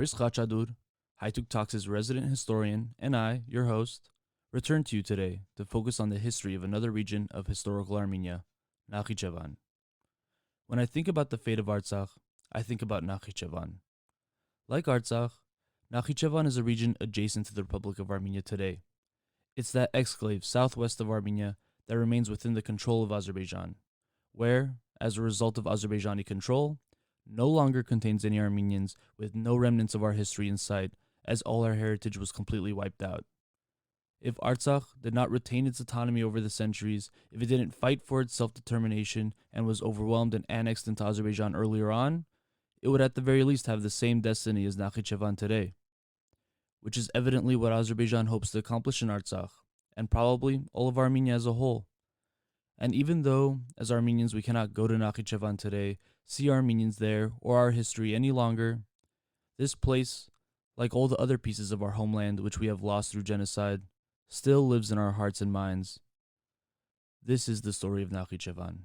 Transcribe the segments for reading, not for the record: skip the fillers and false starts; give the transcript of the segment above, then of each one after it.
Chris Khachadour, Haytoug Talk's resident historian, and I, your host, return to you today to focus on the history of another region of historical Armenia, Nakhichevan. When I think about the fate of Artsakh, I think about Nakhichevan. Like Artsakh, Nakhichevan is a region adjacent to the Republic of Armenia today. It's that exclave southwest of Armenia that remains within the control of Azerbaijan, where, as a result of Azerbaijani control, no longer contains any Armenians, with no remnants of our history in sight, as all our heritage was completely wiped out. If Artsakh did not retain its autonomy over the centuries, if it didn't fight for its self-determination and was overwhelmed and annexed into Azerbaijan earlier on, it would at the very least have the same destiny as Nakhichevan today, which is evidently what Azerbaijan hopes to accomplish in Artsakh, and probably all of Armenia as a whole. And even though, as Armenians, we cannot go to Nakhichevan today, see Armenians there, or our history any longer, this place, like all the other pieces of our homeland which we have lost through genocide, still lives in our hearts and minds. This is the story of Nakhichevan.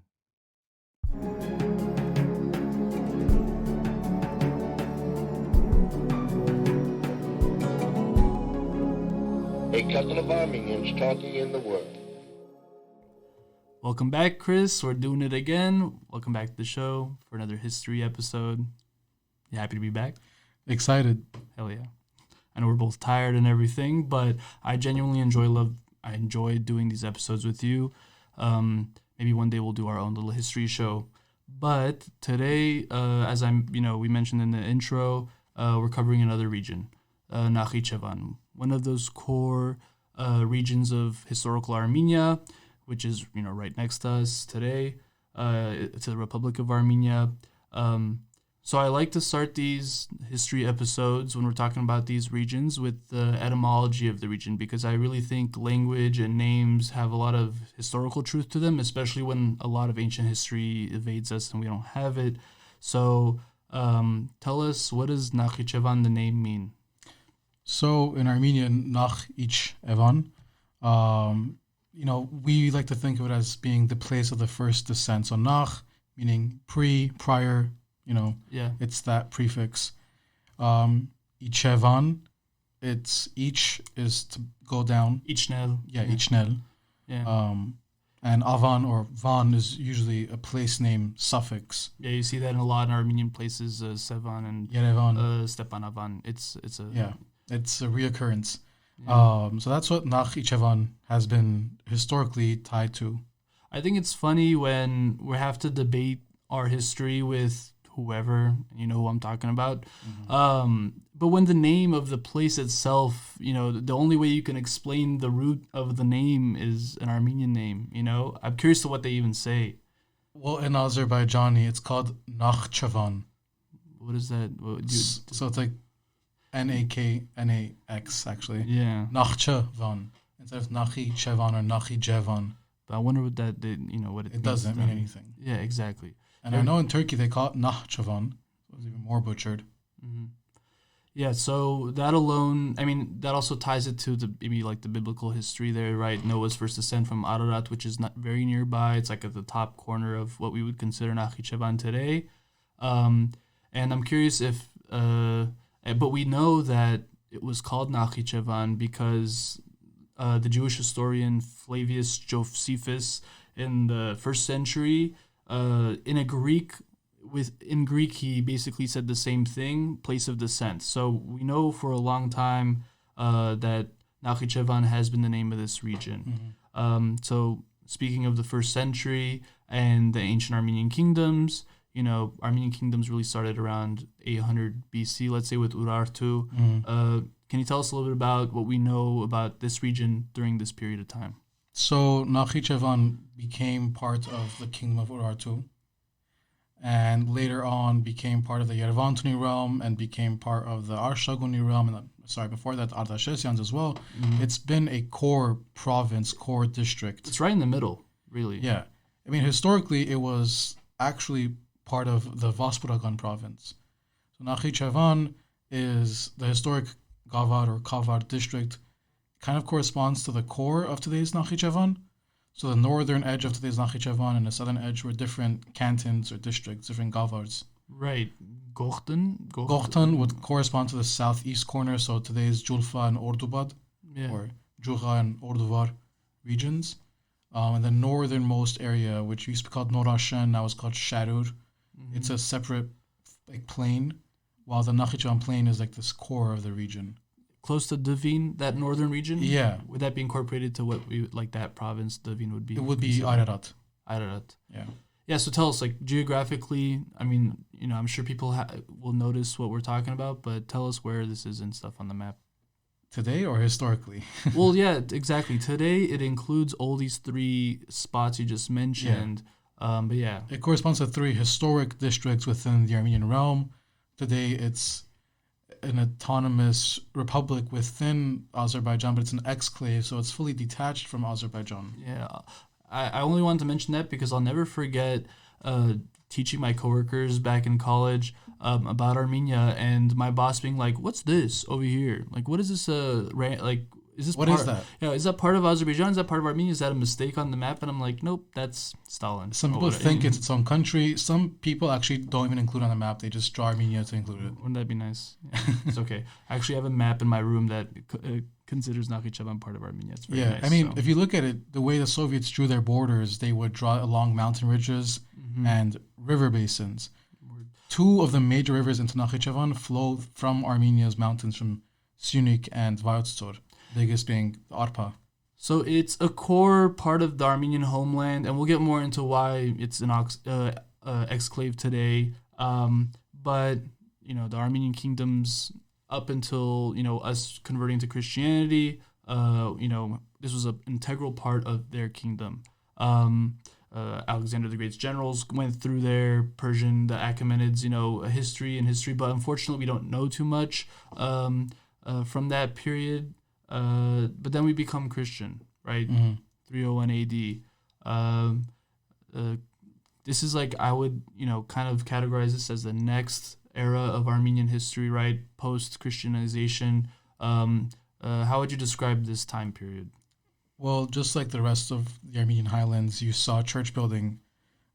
A couple of Armenians talking in the world. Welcome back, Chris. We're doing it again. Welcome back to the show for another history episode. You happy to be back? Excited. Hell yeah. I know we're both tired and everything, but I genuinely enjoy doing these episodes with you. Maybe one day we'll do our own little history show. But today, as we mentioned in the intro, we're covering another region, Nakhichevan, one of those core regions of historical Armenia, which is right next to us today, to the Republic of Armenia. So I like to start these history episodes when we're talking about these regions with the etymology of the region, because I really think language and names have a lot of historical truth to them, especially when a lot of ancient history evades us and we don't have it. So tell us, what does Nakhichevan, the name, mean? So in Armenian, Nakhichevan, we like to think of it as being the place of the first descent. So Nakh, meaning prior, it's that prefix. Ichevan, each is to go down. Ichnel. Yeah, Ichnel. Yeah. And Avan or Van is usually a place name suffix. Yeah, you see that in a lot in Armenian places, Sevan and Yerevan. Stepanavan. It's a reoccurrence. Yeah. So that's what Nakhichevan has been historically tied to. I think it's funny when we have to debate our history with whoever, you know who I'm talking about. Mm-hmm. But when the name of the place itself, the only way you can explain the root of the name is an Armenian name, I'm curious to what they even say. Well, in Azerbaijani, it's called Nakhichevan. What is that? So it's like Naknax, actually. Yeah. Nakhichevan instead of Nakhichevan or Nakhichevan. But I wonder what that, what it means. It doesn't mean anything. Yeah, exactly. And I know in Turkey they call it Nakhichevan. So it's even more butchered. Mm-hmm. Yeah, so that alone, that also ties it to the biblical history there, right? Noah's first descent from Ararat, which is not very nearby. It's like at the top corner of what we would consider Nakhichevan today. And I'm curious if, but we know that it was called Nakhichevan because the Jewish historian Flavius Josephus in the 1st century, in Greek he basically said the same thing, place of descent. So we know for a long time that Nakhichevan has been the name of this region. Mm-hmm. So speaking of the 1st century and the ancient Armenian kingdoms, Armenian kingdoms really started around 800 BC, let's say, with Urartu. Mm-hmm. Can you tell us a little bit about what we know about this region during this period of time? So Nakhichevan became part of the kingdom of Urartu, and later on became part of the Yerevantuni realm and became part of the Arshaguni realm, and before that Artashestyans as well. Mm-hmm. It's been a core province, core district. It's right in the middle, really. Yeah. Historically, it was actually part of the Vospuragan province. So Nakhichevan is the historic Gavar or Kavar district, kind of corresponds to the core of today's Nakhichevan. So the northern edge of today's Nakhichevan and the southern edge were different cantons or districts, different gavars. Right. Gochten? Gochten would correspond to the southeast corner, so today's Julfa and Ordubad, Yeah. or Julha and Orduvar regions. And the northernmost area, which used to be called Norashan, now is called Sharur. It's a separate plain, while the Nakhichevan plain is like this core of the region. Close to Devin, that northern region? Yeah. Would that be incorporated to what we like that province Devin would be? It would be Ararat. Ararat. Yeah. Yeah, so tell us, like, geographically, I mean, I'm sure people will notice what we're talking about, but tell us where this is and stuff on the map. Today or historically? Well, yeah, exactly. Today, it includes all these 3 spots you just mentioned. But yeah. It corresponds to 3 historic districts within the Armenian realm. Today, it's an autonomous republic within Azerbaijan, but it's an exclave, so it's fully detached from Azerbaijan. Yeah. I only wanted to mention that because I'll never forget teaching my coworkers back in college about Armenia, and my boss being like, "What's this over here? Like, what is this? Is this What is that? Yeah, is that part of Azerbaijan? Is that part of Armenia? Is that a mistake on the map?" And I'm like, "Nope, that's Stalin." Some people think it's its own country. Some people actually don't even include it on the map. They just draw Armenia to include it. Wouldn't that be nice? Yeah, it's okay. I actually have a map in my room that considers Nakhichevan part of Armenia. It's very nice. I mean, if you look at it, the way the Soviets drew their borders, they would draw along mountain ridges and river basins. 2 of the major rivers into Nakhichevan flow from Armenia's mountains, from Syunik and Vayottsor, biggest being the Arpa. So it's a core part of the Armenian homeland, and we'll get more into why it's an exclave today. But the Armenian kingdoms, up until us converting to Christianity, this was an integral part of their kingdom. Alexander the Great's generals went through there. Persian, the Achaemenids, a history, but unfortunately we don't know too much from that period. But then we become Christian, right? 301 AD. This is like, I would, kind of categorize this as the next era of Armenian history, right? Post-Christianization. How would you describe this time period? Well, just like the rest of the Armenian highlands, you saw church building.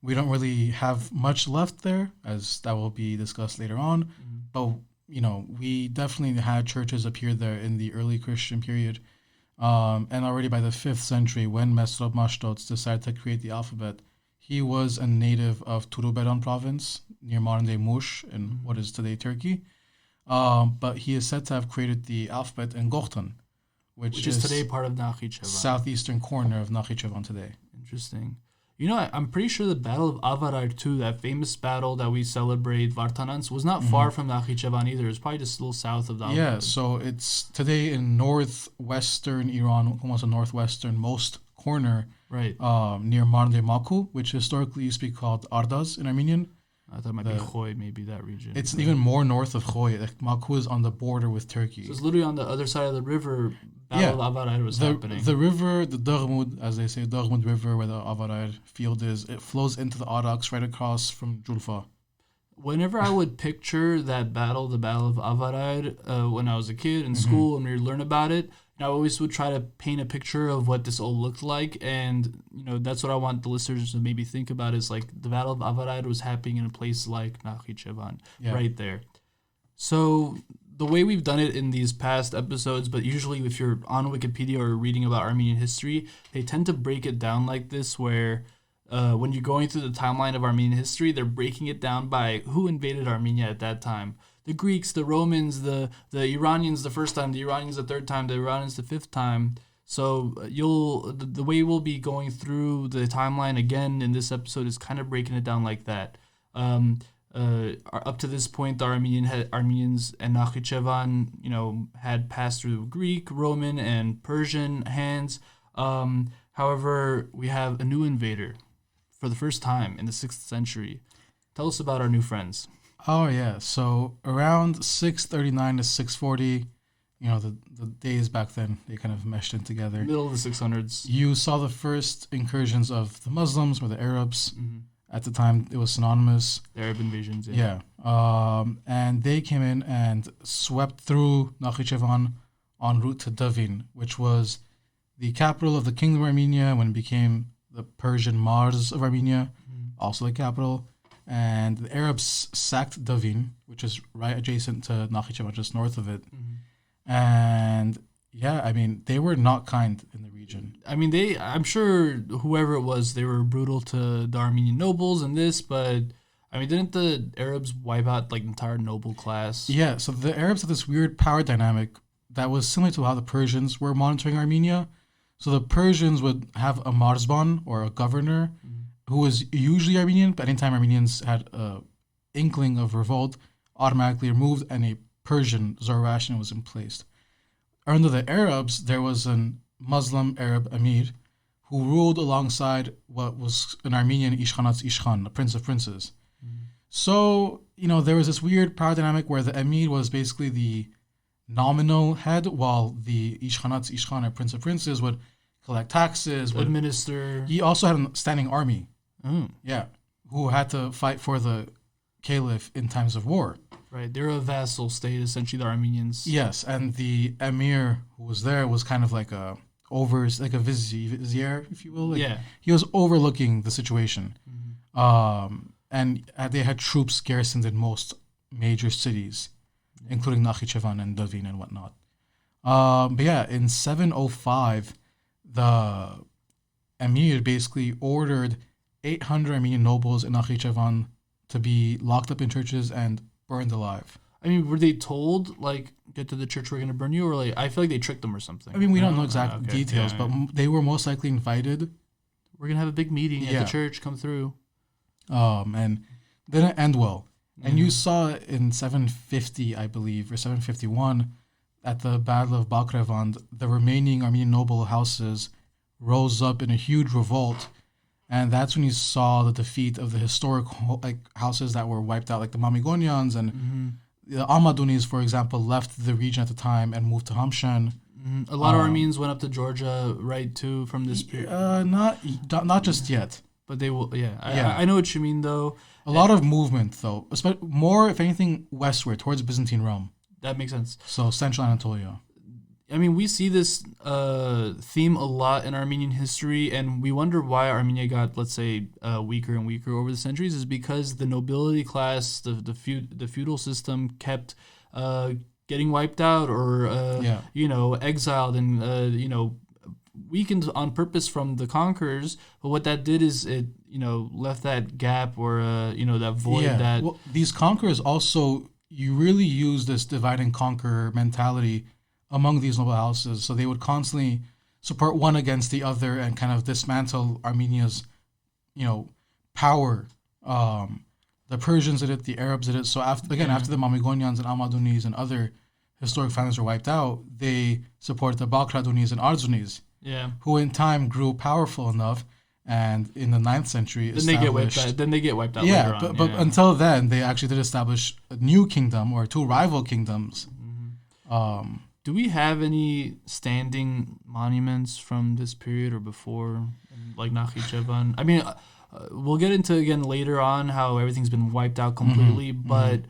We don't really have much left there, as that will be discussed later on. But, we definitely had churches appear there in the early Christian period. And already by the 5th century, when Mesrop Mashtots decided to create the alphabet, he was a native of Turuberan province, near modern-day Mush, in what is today Turkey. But he is said to have created the alphabet in Gochten, which is today part of Nakhichevan. Southeastern corner of Nakhichevan today. Interesting. I'm pretty sure the Battle of Avarar too, that famous battle that we celebrate, Vartanants, was not far from Nakhichevan either. It's probably just a little south of that. Yeah, so it's today in northwestern Iran, almost a northwesternmost corner, right? Near modern-day Baku, which historically used to be called Ardaz in Armenian. I thought it might be Khoy, maybe that region. It's even more north of Khoy. Like, Baku is on the border with Turkey. So it's literally on the other side of the river. Battle of Avarar was happening. The river, the Dagmud, as they say, Dagmud River, where the Avarar field is, it flows into the Artsakh right across from Julfa. Whenever I would picture that battle, the Battle of Avarar, when I was a kid in school and we would learn about it, I always would try to paint a picture of what this all looked like, and that's what I want the listeners to maybe think about, is like the Battle of Avarar was happening in a place like Nakhichevan, right there. So the way we've done it in these past episodes, but usually if you're on Wikipedia or reading about Armenian history, they tend to break it down like this, where when you're going through the timeline of Armenian history, they're breaking it down by who invaded Armenia at that time. The Greeks, the Romans, the Iranians the first time, the Iranians the third time, the Iranians the 5th time. So the way we'll be going through the timeline again in this episode is kind of breaking it down like that. Up to this point, the Armenians and Nakhichevan, had passed through Greek, Roman, and Persian hands. However, we have a new invader for the first time in the 6th century. Tell us about our new friends. Oh, yeah. So around 639 to 640, the days back then, they kind of meshed in together. Middle of the 600s. You saw the first incursions of the Muslims or the Arabs. At the time, it was synonymous. The Arab invasions, yeah. And they came in and swept through Nakhichevan en route to Devin, which was the capital of the Kingdom of Armenia when it became the Persian Mars of Armenia, also the capital. and the Arabs sacked Davin, which is right adjacent to Nakhichevan, just north of it. And yeah, I mean, they were not kind in the region. I mean, I'm sure whoever it was, they were brutal to the Armenian nobles and this, but I mean, didn't the Arabs wipe out like the entire noble class? Yeah, so the Arabs had this weird power dynamic that was similar to how the Persians were monitoring Armenia. So the Persians would have a marzban, or a governor, who was usually Armenian, but anytime Armenians had a inkling of revolt, automatically removed, and a Persian Zoroastrian was in place. Under the Arabs, there was a Muslim Arab emir who ruled alongside what was an Armenian Ishkhanats Ishkhan, a prince of princes. So, there was this weird power dynamic where the emir was basically the nominal head, while the Ishkhanats Ishkhan, or prince of princes, would collect taxes, would administer. He also had a standing army. Oh. Yeah, who had to fight for the caliph in times of war. Right, they're a vassal state, essentially, the Armenians. Yes, and the emir who was there was kind of like a vizier, if you will. He was overlooking the situation. And they had troops garrisoned in most major cities, including Nakhichevan and Davin and whatnot. But yeah, in 705, the emir basically ordered 800 Armenian nobles in Nakhichevan to be locked up in churches and burned alive. I mean, were they told, like, get to the church, we're going to burn you? Or, like, I feel like they tricked them or something. I mean, we don't know exact details, but they were most likely invited. We're going to have a big meeting at the church, come through. And didn't end well. And you saw it in 750, I believe, or 751, at the Battle of Bakrevand, the remaining Armenian noble houses rose up in a huge revolt. And that's when you saw the defeat of the historic houses that were wiped out, like the Mamigonians and the Almadunis, for example, left the region at the time and moved to Hamshan. A lot of Armenians went up to Georgia, right, too, from this period. Not just yet. But they will, I know what you mean, though. A lot of movement, though. More, if anything, westward, towards the Byzantine realm. That makes sense. So, Central Anatolia. I mean, we see this theme a lot in Armenian history, and we wonder why Armenia got, let's say, weaker and weaker over the centuries, is because the nobility class, the feudal system kept getting wiped out or, exiled and, weakened on purpose from the conquerors. But what that did is it, left that gap or, that void that... Well, these conquerors also, you really use this divide and conquer mentality among these noble houses. So they would constantly support one against the other and kind of dismantle Armenia's, power. The Persians did it, the Arabs did it. So after the Mamigonians and Almadunis and other historic families were wiped out, they supported the Bakradunis and Arzunis, who in time grew powerful enough. And in the 9th century, then they get wiped out. Yeah, later on. But until then, they actually did establish a new kingdom or two rival kingdoms. Do we have any standing monuments from this period or before, like Nakhichevan? I mean, we'll get into again later on how everything's been wiped out completely, but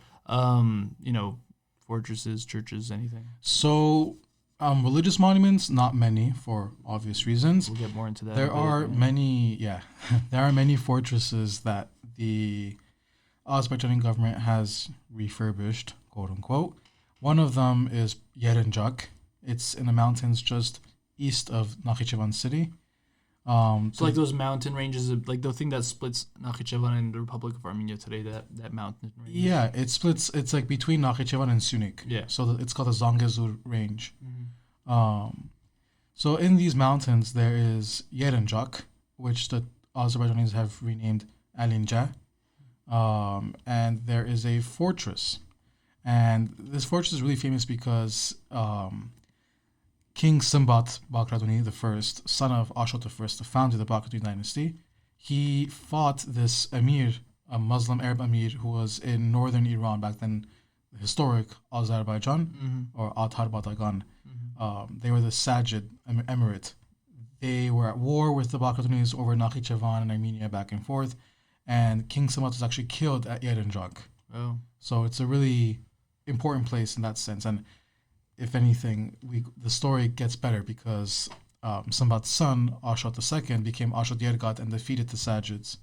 fortresses, churches, anything. So, religious monuments, not many for obvious reasons. We'll get more into that. There are many fortresses that the Azerbaijani government has refurbished, quote unquote. One of them is Yerenjak. It's in the mountains just east of Nakhichevan city. Like those mountain ranges, like the thing that splits Nakhichevan and the Republic of Armenia today, that mountain range. Yeah, it splits. It's like between Nakhichevan and Sunik. Yeah. So it's called the Zangezur range. So in these mountains, there is Yerenjak, which the Azerbaijanis have renamed Alinja. And there is a fortress. And this fortress is really famous because King Simbat Bakraduni I, son of Ashot I, the founder of the Bakraduni dynasty, he fought this emir, a Muslim Arab emir who was in northern Iran, back then the historic Azerbaijan, or Atar-Batagan. They were the Sajid Emirate. They were at war with the Bakradunis over Nakhichevan and Armenia back and forth, and King Simbat was actually killed at Yerenjak. Oh. So it's a really important place in that sense. And if anything, the story gets better because Simbat's son, Ashot II, became Ashot Yergat and defeated the Sajids.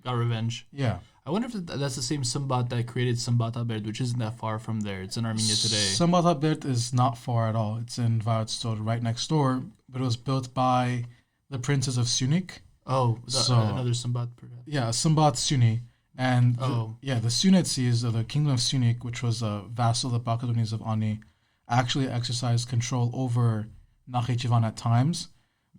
got revenge. Yeah. I wonder if that's the same Sambat that created Sambataberd, which isn't that far from there. It's in Armenia today. Sambataberd is not far at all. It's in Varadstad, right next door, but it was built by the princes of Sunik. Oh, another Sambat, perhaps. Yeah, Sambat Suni. And the Sunetsis of the kingdom of Sunik, which was a vassal of the Bakadunis of Ani, actually exercised control over Nakhichevan at times,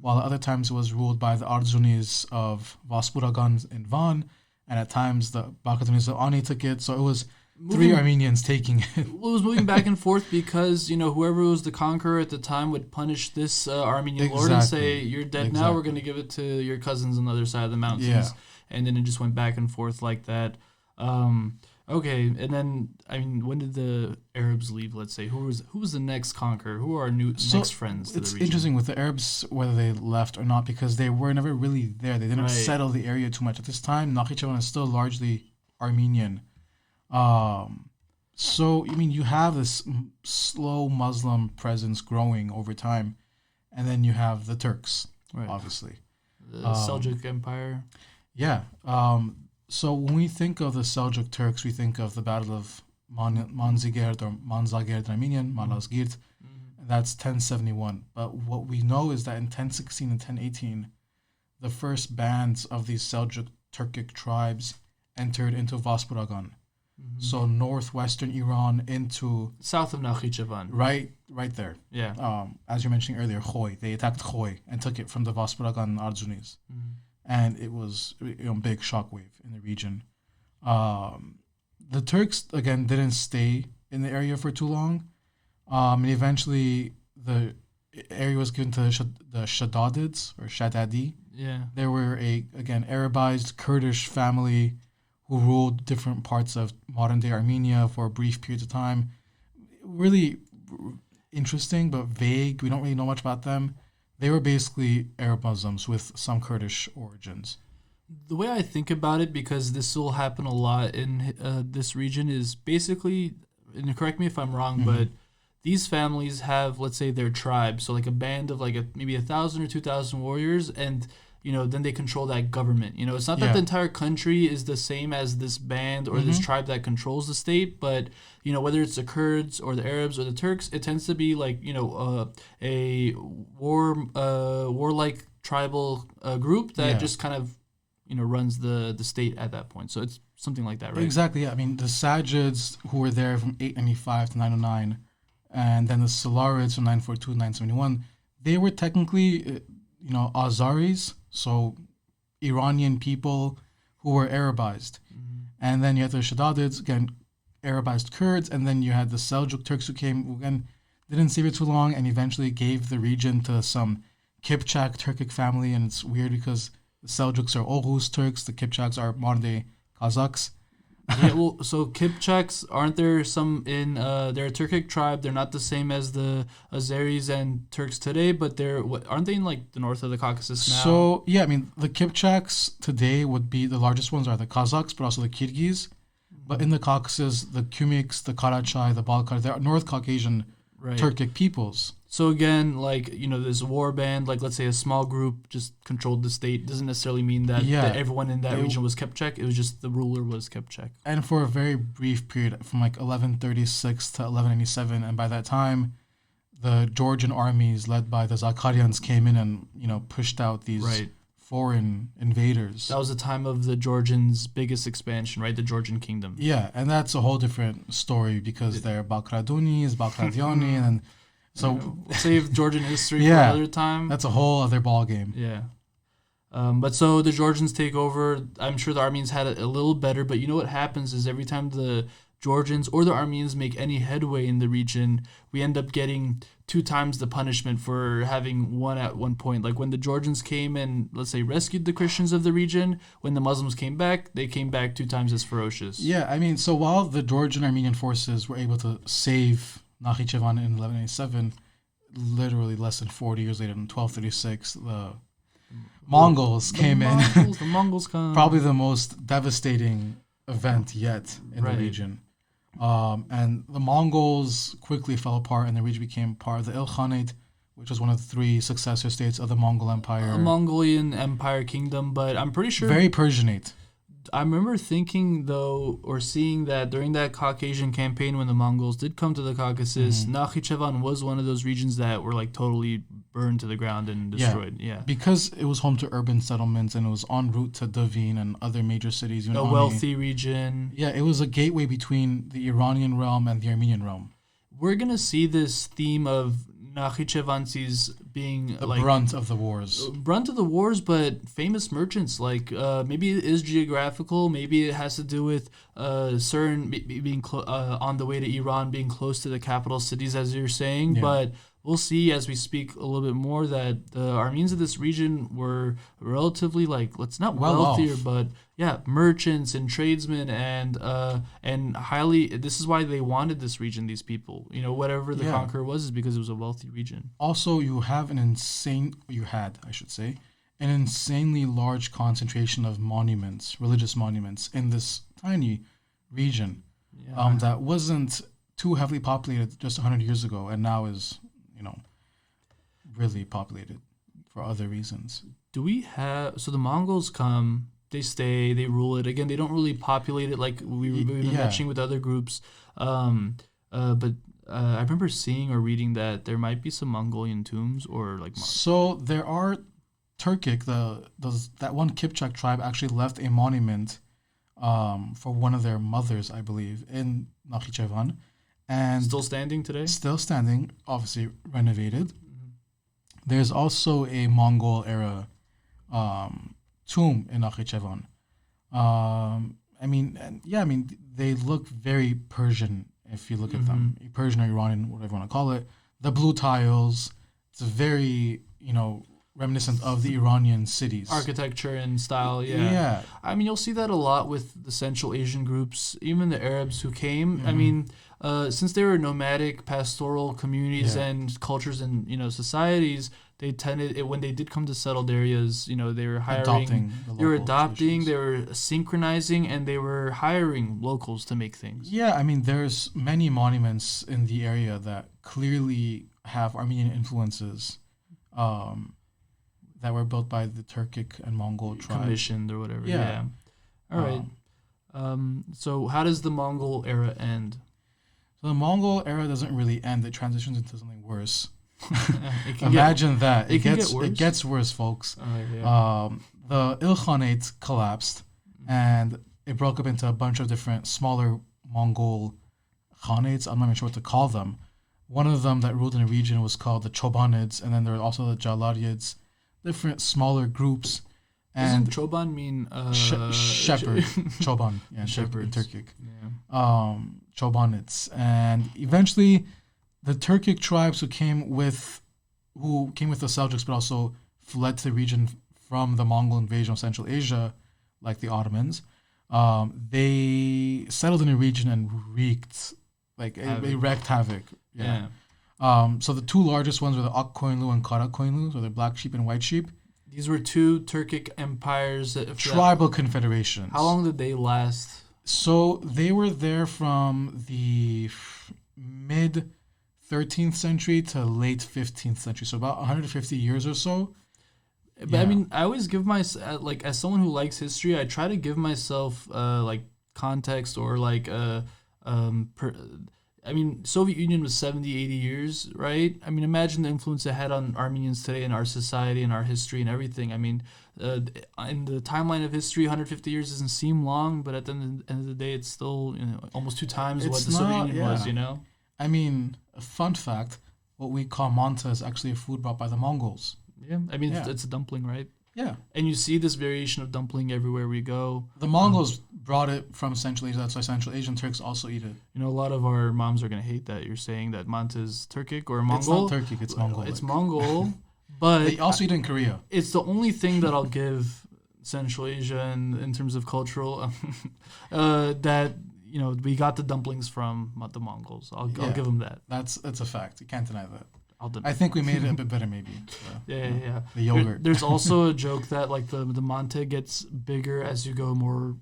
while at other times it was ruled by the Arzunis of Vaspuragan in Van, and at times the Bakadunis of Ani took it. So it was three Armenians taking it. Well, it was moving back and forth because, whoever was the conqueror at the time would punish this Armenian lord and say, you're dead now, we're going to give it to your cousins on the other side of the mountains. Yeah. And then it just went back and forth like that. Okay, and then, when did the Arabs leave, let's say? Who was the next conqueror? Who are our next friends to the region? It's interesting with the Arabs, whether they left or not, because they were never really there. They didn't settle the area too much. At this time, Nakhichevan is still largely Armenian. So, you have this slow Muslim presence growing over time, and then you have the Turks, obviously. The Seljuk Empire? Yeah. So when we think of the Seljuk Turks, we think of the Battle of Manzigert or Manzagert in Armenian, Malazgirt. That's 1071. But what we know is that in 1016 and 1018, the first bands of these Seljuk Turkic tribes entered into Vaspuragan. So northwestern Iran into... South of Nakhichevan. Right there. Yeah. As you mentioned earlier, Khoy. They attacked Khoy and took it from the Vaspuragan Arzunis. And it was a big shockwave in the region. The Turks, again, didn't stay in the area for too long. And eventually, the area was given to the Shaddadids, or Shaddadi. Yeah. They were again, Arabized Kurdish family who ruled different parts of modern-day Armenia for a brief period of time. Really interesting, but vague. We don't really know much about them. They were basically Arab Muslims with some Kurdish origins. The way I think about it, because this will happen a lot in this region, is basically, and correct me if I'm wrong, but these families have, let's say, their tribe, so like a band of maybe 1,000 or 2,000 warriors, and then they control that government. It's not that the entire country is the same as this band or this tribe that controls the state, but whether it's the Kurds or the Arabs or the Turks, it tends to be like a warlike tribal group that just kind of runs the state at that point. So it's something like that, right? Exactly. Yeah. The Sajids, who were there from 895 to 909, and then the Salarids from 942 to 971, they were technically Azaris, so Iranian people who were Arabized. And then you had the Shaddadids, again, Arabized Kurds, and then you had the Seljuk Turks who came, who again, didn't stay for too long, and eventually gave the region to some Kipchak Turkic family. And it's weird because the Seljuks are Oghuz Turks, the Kipchaks are modern-day Kazakhs. Yeah, well, so Kipchaks, aren't there some in, they're a Turkic tribe, they're not the same as the Azeris and Turks today, but aren't they in like the north of the Caucasus now? So, yeah, the Kipchaks today would be, the largest ones are the Kazakhs, but also the Kyrgyz. But in the Caucasus, the Kumyks, the Karachay, the Balkar, they're North Caucasian Turkic peoples. So again, this war band, let's say a small group just controlled the state, doesn't necessarily mean that everyone in that region was Kipchak. It was just the ruler was Kipchak. And for a very brief period, from 1136 to 1187, and by that time, the Georgian armies led by the Zakarians came in and pushed out these foreign invaders. That was the time of the Georgians' biggest expansion, right? The Georgian kingdom. Yeah, and that's a whole different story because they're Bakradunis, Bakradiani, and so save Georgian history for another time. That's a whole other ball game. Yeah. But so the Georgians take over. I'm sure the Armenians had it a little better, but what happens is every time the Georgians or the Armenians make any headway in the region, we end up getting 2 times the punishment for having one at one point. Like when the Georgians came and, let's say, rescued the Christians of the region, when the Muslims came back, they came back 2 times as ferocious. Yeah, so while the Georgian Armenian forces were able to save Nakhichevan in 1187, literally less than 40 years later, in 1236, the Mongols came in. The Mongols come. Probably the most devastating event yet in the region. And the Mongols quickly fell apart, and the region became part of the Ilkhanate, which was one of the 3 successor states of the Mongol Empire. A Mongolian Empire kingdom, but I'm pretty sure... Very Persianate. I remember thinking, though, or seeing that during that Caucasian campaign when the Mongols did come to the Caucasus, Nakhichevan was one of those regions that were like totally burned to the ground and destroyed. Yeah. Because it was home to urban settlements and it was en route to Davin and other major cities. A wealthy region. Yeah, it was a gateway between the Iranian realm and the Armenian realm. We're going to see this theme of Nakhichevansis being the brunt of the wars. But famous merchants, like maybe it is geographical, maybe it has to do with certain being on the way to Iran, being close to the capital cities, as you're saying. Yeah. But we'll see as we speak a little bit more that the Armenians of this region were relatively wealthier, but merchants and tradesmen and highly. This is why they wanted this region. These people, whatever the conqueror was, is because it was a wealthy region. Also, you have an insanely large concentration of monuments, religious monuments, in this tiny region that wasn't too heavily populated just 100 years ago, and now is really populated for other reasons. So the Mongols come, they stay, they rule it. Again, they don't really populate it like we were mentioning with other groups. But I remember seeing or reading that there might be some Mongolian tombs or like. So there are Turkic. That one Kipchak tribe actually left a monument for one of their mothers, I believe, in Nakhichevan. And still standing today? Still standing, obviously renovated. Mm-hmm. There's also a Mongol era tomb in Nakhichevan. They look very Persian if you look at them. Persian or Iranian, whatever you want to call it. The blue tiles, it's very, reminiscent of the Iranian cities. Architecture and style, yeah. I mean, you'll see that a lot with the Central Asian groups, even the Arabs who came. Mm-hmm. I mean, since they were nomadic, pastoral communities and cultures and, societies, they tended, when they did come to settled areas, they were hiring, they were synchronizing, and they were hiring locals to make things. Yeah, I mean, there's many monuments in the area that clearly have Armenian influences that were built by the Turkic and Mongol tribes. Commissioned or whatever, yeah. All right. So how does the Mongol era end? So the Mongol era doesn't really end. It transitions into something worse. Imagine that. It gets worse, folks. The Ilkhanate collapsed, and it broke up into a bunch of different smaller Mongol khanates. I'm not even sure what to call them. One of them that ruled in a region was called the Chobanids, and then there were also the Jalarids, different smaller groups. And doesn't Choban mean shepherd? Choban, shepherd in Turkic. Yeah. Chobanids, and eventually the Turkic tribes who came with the Seljuks, but also fled to the region from the Mongol invasion of Central Asia, like the Ottomans. They settled in a region and wreaked havoc. Yeah. So the two largest ones were the Akkoyunlu and Karakoyunlu, so the black sheep and white sheep. These were two Turkic empires. Tribal confederations. How long did they last? So they were there from the mid 13th century to late 15th century, so about 150 years or so. But I mean, I always give myself, as someone who likes history, I try to give myself context or Soviet Union was 70, 80 years, right? I mean, imagine the influence it had on Armenians today in our society and our history and everything. I mean, in the timeline of history, 150 years doesn't seem long, but at the end of the day, it's still almost 2 times what the Soviet Union was, I mean, a fun fact, what we call manta is actually a food brought by the Mongols. Yeah, I mean, it's a dumpling, right? Yeah. And you see this variation of dumpling everywhere we go. The Mongols brought it from Central Asia. That's why Central Asian Turks also eat it. A lot of our moms are going to hate that you're saying that manta is Turkic or Mongol. It's not Turkic, it's Mongol. It's Mongol, but... They also eat it in Korea. It's the only thing that I'll give Central Asia in terms of cultural... that, we got the dumplings from the Mongols. I'll give them that. That's a fact. You can't deny that. I think we made it a bit better, maybe. Yeah. The yogurt. There's also a joke that the manta gets bigger as you go more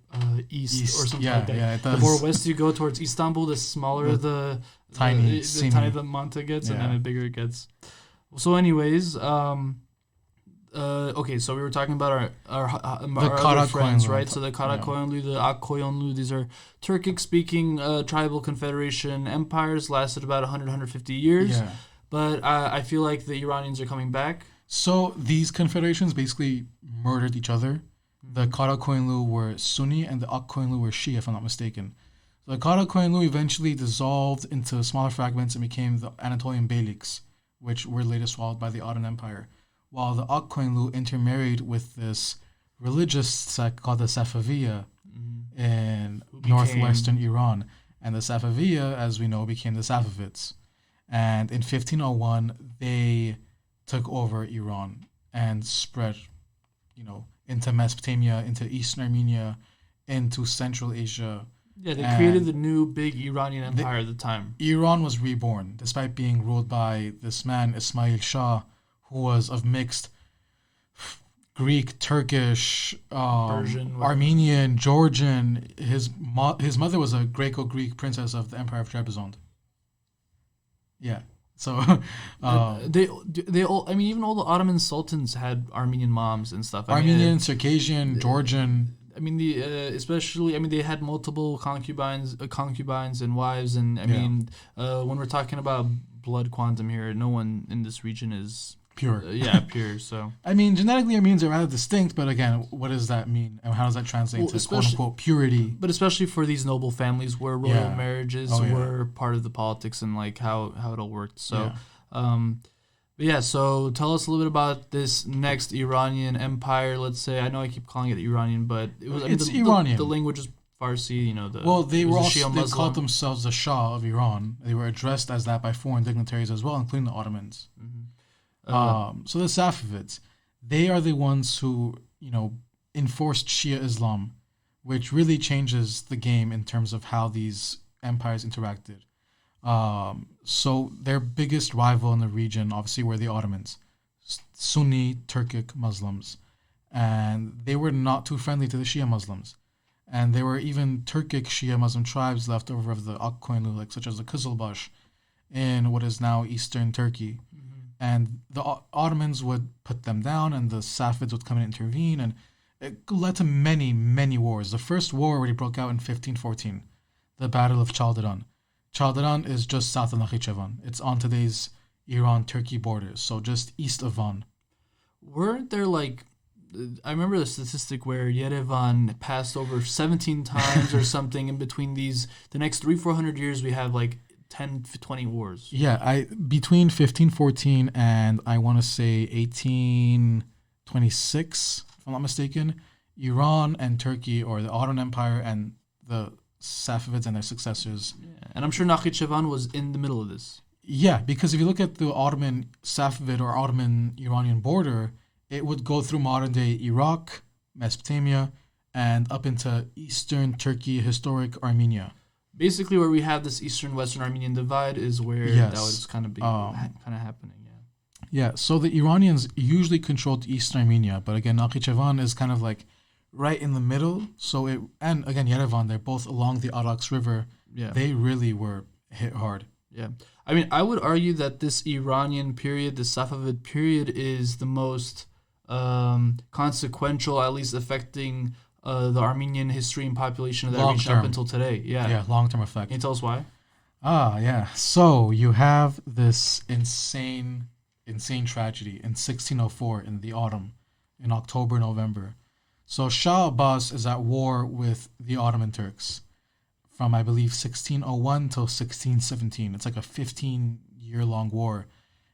east or something like that. Yeah, it does. The more west you go towards Istanbul, the smaller the tiny the manta gets, and then the bigger it gets. So, anyways, Okay, so we were talking about our other Kara friends, Koyunlu. right? So the Kara Koyunlu, the Ak Koyunlu, these are Turkic-speaking tribal confederation empires, lasted about 150 years. Yeah. But I feel like the Iranians are coming back. So these confederations basically murdered each other. The Kara Koyunlu were Sunni and the Ak Koyunlu were Shia, if I'm not mistaken. So the Kara Koyunlu eventually dissolved into smaller fragments and became the Anatolian Beyliks, which were later swallowed by the Ottoman Empire, while the Ak Koyunlu intermarried with this religious sect called the Safavids in northwestern Iran. And the Safavids, as we know, became the Safavids. And in 1501, they took over Iran and spread, into Mesopotamia, into Eastern Armenia, into Central Asia. Yeah, they created the new big Iranian empire at the time. Iran was reborn, despite being ruled by this man, Ismail Shah, who was of mixed Greek, Turkish, Persian, Armenian, Georgian. His mother was a Greco-Greek princess of the Empire of Trebizond. Yeah. So they all. I mean, even all the Ottoman sultans had Armenian moms and stuff. Armenian, Circassian, Georgian. I mean, especially. I mean, they had multiple concubines and wives, and I mean, when we're talking about blood quantum here, no one in this region is pure. Pure. So I mean, genetically Armenians are rather distinct, but again, what does that mean, and how does that translate to quote unquote purity? But especially for these noble families, where royal marriages were part of the politics and like how it all worked. So, so tell us a little bit about this next Iranian empire. Let's say, I know I keep calling it Iranian, but it was Iranian. The language is Farsi. They called themselves the Shah of Iran. They were addressed as that by foreign dignitaries as well, including the Ottomans. So the Safavids, they are the ones who, enforced Shia Islam, which really changes the game in terms of how these empires interacted. So their biggest rival in the region, obviously, were the Ottomans, Sunni Turkic Muslims, and they were not too friendly to the Shia Muslims. And there were even Turkic Shia Muslim tribes left over of the Ak Koyunlu, such as the Kızılbaş, in what is now eastern Turkey. And the Ottomans would put them down, and the Safavids would come and intervene, and it led to many, many wars. The first war already broke out in 1514, the Battle of Chaldiran. Chaldiran is just south of Nakhichevan. It's on today's Iran-Turkey borders, so just east of Van. Weren't there I remember the statistic where Yerevan passed over 17 times or something in between the next 300-400 years we have 10, 20 wars. Yeah, between 1514 and I want to say 1826, if I'm not mistaken, Iran and Turkey, or the Ottoman Empire and the Safavids and their successors. Yeah. And I'm sure Nakhichevan was in the middle of this. Yeah, because if you look at the Ottoman Safavid or Ottoman Iranian border, it would go through modern-day Iraq, Mesopotamia, and up into eastern Turkey, historic Armenia. Basically, where we have this eastern-western Armenian divide is where that was kind of happening. Yeah. So the Iranians usually controlled eastern Armenia, but again, Nakhichevan is kind of right in the middle. So and again, Yerevan, they're both along the Artsakh River. Yeah. They really were hit hard. Yeah. I mean, I would argue that this Iranian period, the Safavid period, is the most consequential, at least affecting the Armenian history and population of that region up until today. Yeah, long-term effect. Can you tell us why? Yeah. So you have this insane tragedy in 1604 in the autumn, in October, November. So Shah Abbas is at war with the Ottoman Turks from, I believe, 1601 till 1617. It's like a 15-year-long war.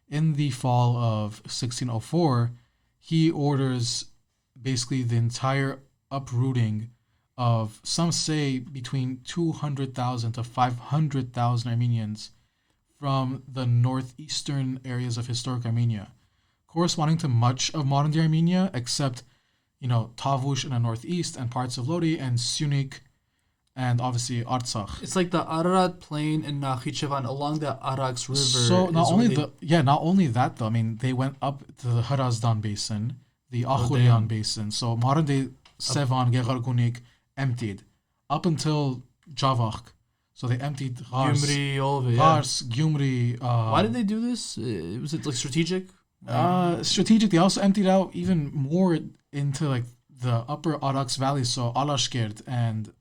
In the fall of 1604, he orders basically the entire uprooting of, some say, between 200,000 to 500,000 Armenians from the northeastern areas of historic Armenia, corresponding to much of modern-day Armenia, except, Tavush in the northeast and parts of Lodi and Syunik and obviously Artsakh. It's like the Ararat Plain in Nakhichevan along the Araks River. So not only that though. I mean, they went up to the Harazdan Basin, the Akhurian Basin. So modern-day Sevan, Geghargunik emptied up until Javakh. So they emptied Gars, Gyumri, all of it. Gars, Gyumri. Why did they do this? Was it strategic? Strategic. They also emptied out even more into like the upper Araks Valley, so Alashkert and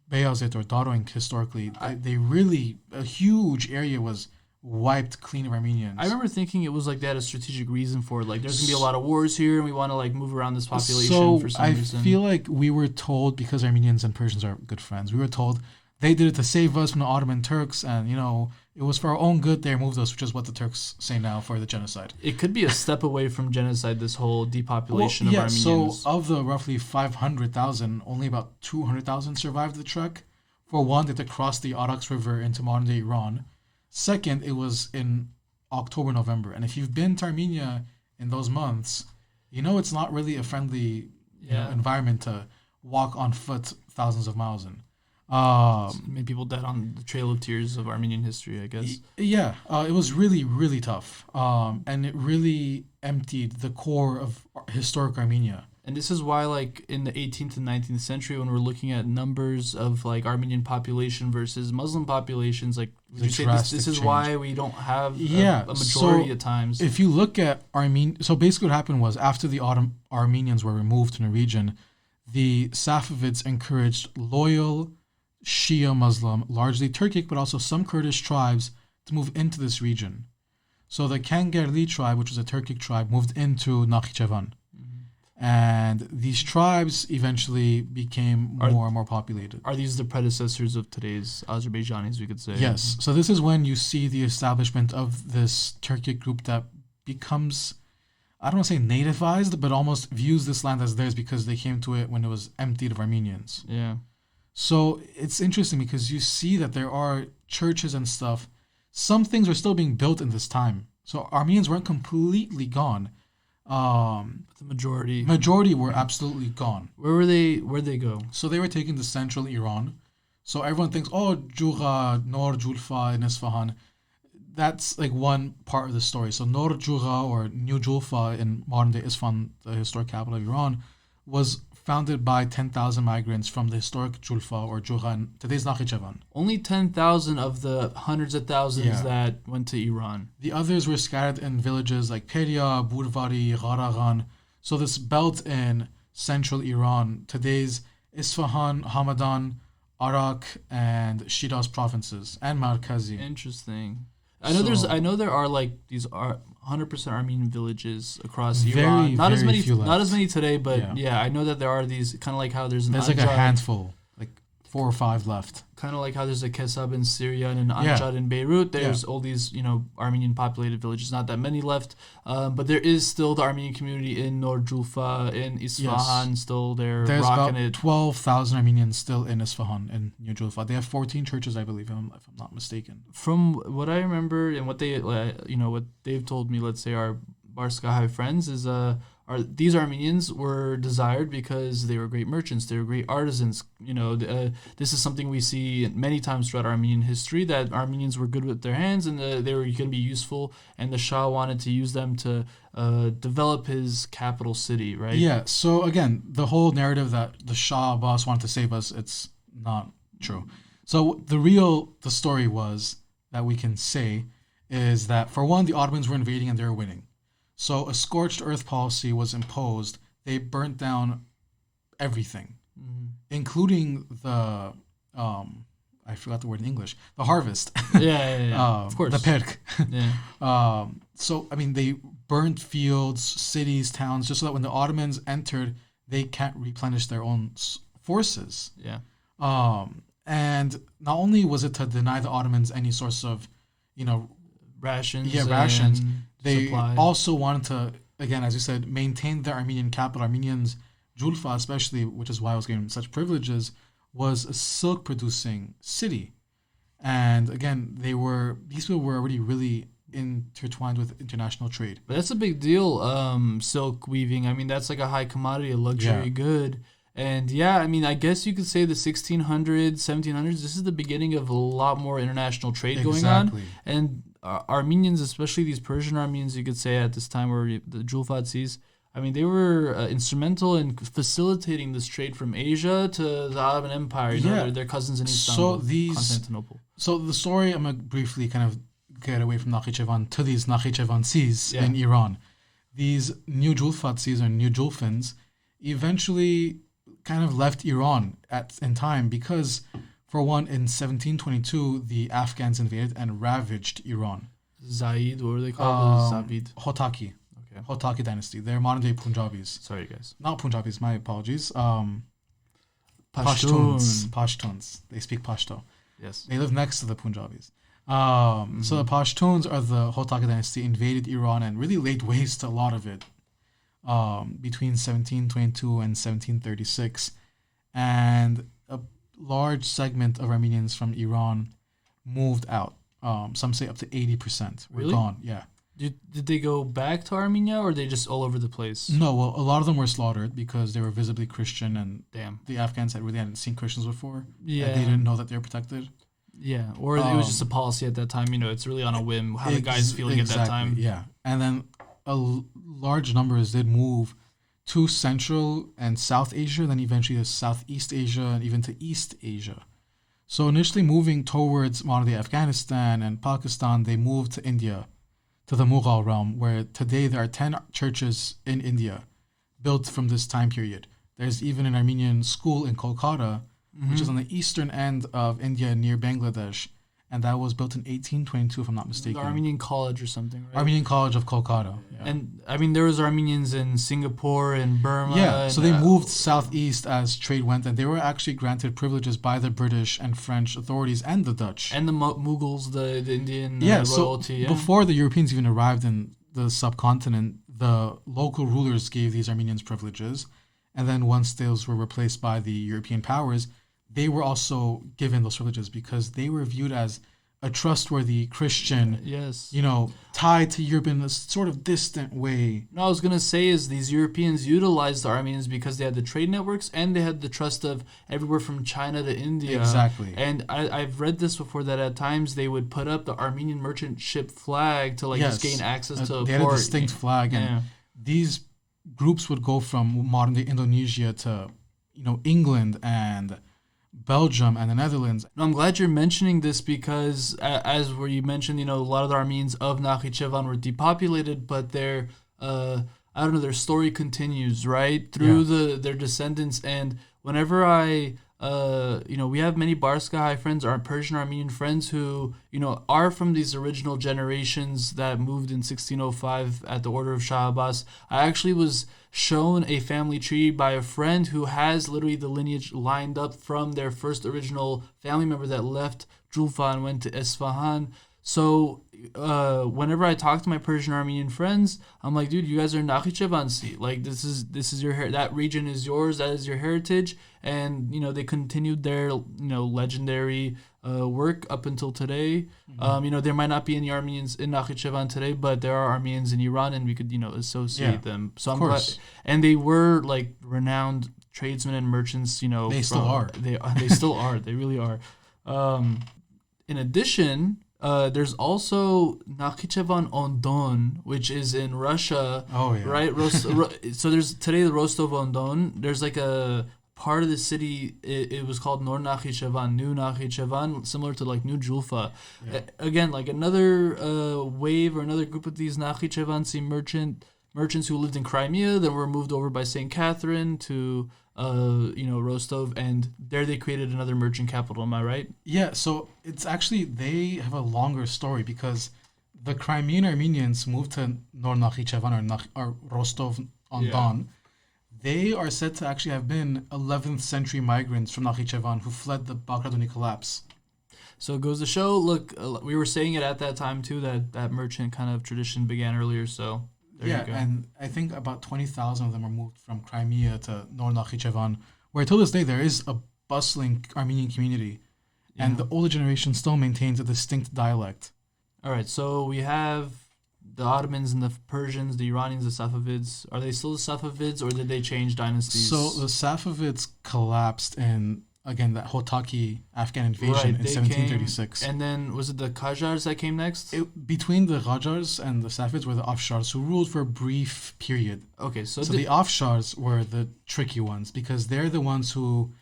Beyazet or Daroink historically. They really, a huge area was wiped clean of Armenians. I remember thinking it was like they had a strategic reason for it. Like, there's going to be a lot of wars here, and we want to like move around this population for some reason. I feel like we were told, because Armenians and Persians are good friends, we were told they did it to save us from the Ottoman Turks, and, you know, it was for our own good they removed us, which is what the Turks say now for the genocide. It could be a step away from genocide, this whole depopulation of Armenians. So of the roughly 500,000, only about 200,000 survived the trek. For one, they had to cross the Araks River into modern-day Iran. Second, it was in October, November. And if you've been to Armenia in those months, you know it's not really a friendly environment to walk on foot thousands of miles in. Many people died on the Trail of Tears of Armenian history, I guess. It was really, really tough. And it really emptied the core of historic Armenia. And this is why, like, in the 18th and 19th century, when we're looking at numbers of, like, Armenian population versus Muslim populations, like, would you say this is why we don't have a majority at times? If you look at so basically what happened was, after the Armenians were removed from the region, the Safavids encouraged loyal Shia Muslim, largely Turkic, but also some Kurdish tribes to move into this region. So the Kangerli tribe, which was a Turkic tribe, moved into Nakhichevan. And these tribes eventually became more and more populated. Are these the predecessors of today's Azerbaijanis, we could say? Yes. So this is when you see the establishment of this Turkic group that becomes, I don't want to say nativized, but almost views this land as theirs because they came to it when it was emptied of Armenians. Yeah. So it's interesting because you see that there are churches and stuff. Some things are still being built in this time. So Armenians weren't completely gone. The majority were absolutely gone. Where'd they go? So they were taken to central Iran. So everyone thinks, Juga, Nor Julfa in Isfahan. That's like one part of the story. So Nor Juga, or New Julfa in modern day Isfahan, the historic capital of Iran, was founded by 10,000 migrants from the historic Julfa or Juga in today's Nakhichevan. Only 10,000 of the hundreds of thousands that went to Iran. The others were scattered in villages like Peria, Burvari, Gharagan. So this belt in central Iran, today's Isfahan, Hamadan, Arak, and Shiraz provinces, and Markazi. Interesting. I know there are like these 100% Armenian villages across Iran. Not as many today, but yeah, I know that there are these, kind of like how there's like a handful, like 4 or 5 left. Kind of like how there's a Kesab in Syria and an Anjad in Beirut. There's all these, Armenian populated villages. Not that many left, but there is still the Armenian community in Nor Julfa, in Isfahan, still there. There's rocking about 12,000 Armenians still in Isfahan, in New Julfa. They have 14 churches, I believe, if I'm not mistaken. From what I remember and what they, what they've told me, let's say our Barskahai friends, is these Armenians were desired because they were great merchants, they were great artisans. This is something we see many times throughout Armenian history, that Armenians were good with their hands and they were going to be useful, and the Shah wanted to use them to develop his capital city, right? Yeah, so again, the whole narrative that the Shah Abbas wanted to save us, it's not true. So the story was, that we can say, is that, for one, the Ottomans were invading and they were winning. So a scorched earth policy was imposed. They burnt down everything, including the, I forgot the word in English, the harvest. Of course. The perk. Yeah. So, I mean, they burnt fields, cities, towns, just so that when the Ottomans entered, they can't replenish their own forces. Yeah. And not only was it to deny the Ottomans any source of, rations. Yeah, rations. They supply. Also wanted to, again, as you said, maintain the Armenian capital. Armenians, Julfa especially, which is why I was given such privileges, was a silk-producing city. And again, these people were already really intertwined with international trade. But that's a big deal, silk weaving. I mean, that's like a high commodity, a luxury good. And I guess you could say the 1600s, 1700s, this is the beginning of a lot more international trade going on. And Armenians, especially these Persian Armenians, you could say at this time, where the Julfadsis, I mean, they were instrumental in facilitating this trade from Asia to the Ottoman Empire. Their cousins in Istanbul, Constantinople. So the story, I'm going to briefly kind of get away from Nakhichevan to these Nakhichevansis in Iran. these new Julfatsis or new Julfins eventually kind of left Iran in time because, for one, in 1722, the Afghans invaded and ravaged Iran. Zaid, what were they called? Safavid. Hotaki. Okay. Hotaki dynasty. They're modern-day Punjabis. Sorry, guys. Not Punjabis, my apologies. Pashtun. Pashtuns. They speak Pashto. Yes. They live next to the Punjabis. So the Pashtuns or the Hotaki dynasty invaded Iran and really laid waste to a lot of it between 1722 and 1736. And a large segment of Armenians from Iran moved out. Some say up to 80% were gone. Yeah. Did they go back to Armenia, or are they just all over the place? No, well, a lot of them were slaughtered because they were visibly Christian, and Damn. the Afghans hadn't seen Christians before. Yeah. And they didn't know that they were protected. Yeah, or it was just a policy at that time. It's really on a whim how the guy's feeling at that time. Yeah, and then large numbers did move to Central and South Asia, then eventually to Southeast Asia, and even to East Asia. So initially moving towards modern-day Afghanistan and Pakistan, they moved to India, to the Mughal realm, where today there are 10 churches in India built from this time period. There's even an Armenian school in Kolkata, which is on the eastern end of India near Bangladesh, and that was built in 1822, if I'm not mistaken. The Armenian College or something, right? Armenian College of Kolkata. Yeah. And there was Armenians in Singapore and Burma. Yeah, so they moved southeast as trade went, and they were actually granted privileges by the British and French authorities and the Dutch. And the Mughals, the Indian royalty. So before the Europeans even arrived in the subcontinent, the local rulers gave these Armenians privileges, and then once those were replaced by the European powers, they were also given those privileges because they were viewed as a trustworthy Christian, tied to Europe in a sort of distant way. No, I was going to say is these Europeans utilized the Armenians because they had the trade networks and they had the trust of everywhere from China to India. Exactly. And I've read this before that at times they would put up the Armenian merchant ship flag to just gain access to a port. They had a distinct flag, and these groups would go from modern-day Indonesia to, England and Belgium and the Netherlands. No, I'm glad you're mentioning this because, as where you mentioned, a lot of the Armenians of Nakhichevan were depopulated, but their story continues right through their descendants. And whenever we have many Barskahai friends, our Persian Armenian friends who, are from these original generations that moved in 1605 at the order of Shah Abbas. I actually was shown a family tree by a friend who has literally the lineage lined up from their first original family member that left Julfa and went to Esfahan. So whenever I talk to my Persian Armenian friends, I'm like, dude, you guys are Nakhichevansi. Like this is your that region is yours. That is your heritage. And they continued their legendary work up until today. Mm-hmm. There might not be any Armenians in Nakhichevan today, but there are Armenians in Iran, and we could associate them. So I'm glad. And they were renowned tradesmen and merchants. They still are. They still are. They really are. In addition, there's also Nakhichevan on Don, which is in Russia. Oh yeah. Right. So there's today the Rostov on Don. There's a part of the city. It was called Nor Nakhichevan, New Nakhichevan, similar to New Julfa. Yeah. Again, another wave or another group of these Nakhichevansi merchants who lived in Crimea, then were moved over by St. Catherine to Rostov, and there they created another merchant capital. Am I right? Yeah, so it's actually, they have a longer story because the Crimean Armenians moved to Nor Nakhichevan or Rostov on Don. They are said to actually have been 11th century migrants from Nakhichevan who fled the Bagratuni collapse. So it goes to show, look, we were saying it at that time too, that merchant kind of tradition began earlier, so there you go. And I think about 20,000 of them were moved from Crimea to Nor Nakhichevan, where till this day there is a bustling Armenian community, and the older generation still maintains a distinct dialect. All right, so we have the Ottomans and the Persians, the Iranians, the Safavids. Are they still the Safavids, or did they change dynasties? So the Safavids collapsed in, again, that Hotaki Afghan invasion in 1736. And then, was it the Qajars that came next? Between the Qajars and the Safavids were the Afshars, who ruled for a brief period. Okay, so the Afshars were the tricky ones, because they're the ones who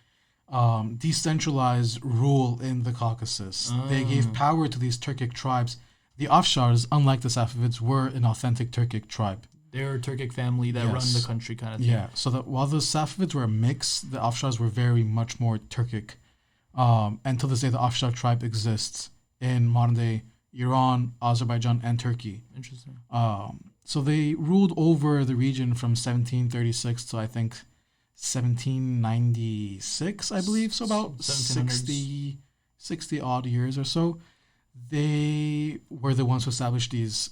decentralized rule in the Caucasus. They gave power to these Turkic tribes. The Afshars, unlike the Safavids, were an authentic Turkic tribe. They're a Turkic family that run the country kind of thing. Yeah, so while the Safavids were a mix, the Afshars were very much more Turkic. And to this day, the Afshar tribe exists in modern-day Iran, Azerbaijan, and Turkey. Interesting. So they ruled over the region from 1736 to, I think, 1796, I believe. So about 60 odd years or so. They were the ones who established these,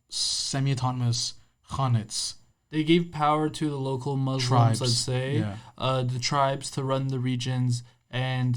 semi-autonomous khanates. They gave power to the local Muslims, Tribes, let's say, the tribes to run the regions. And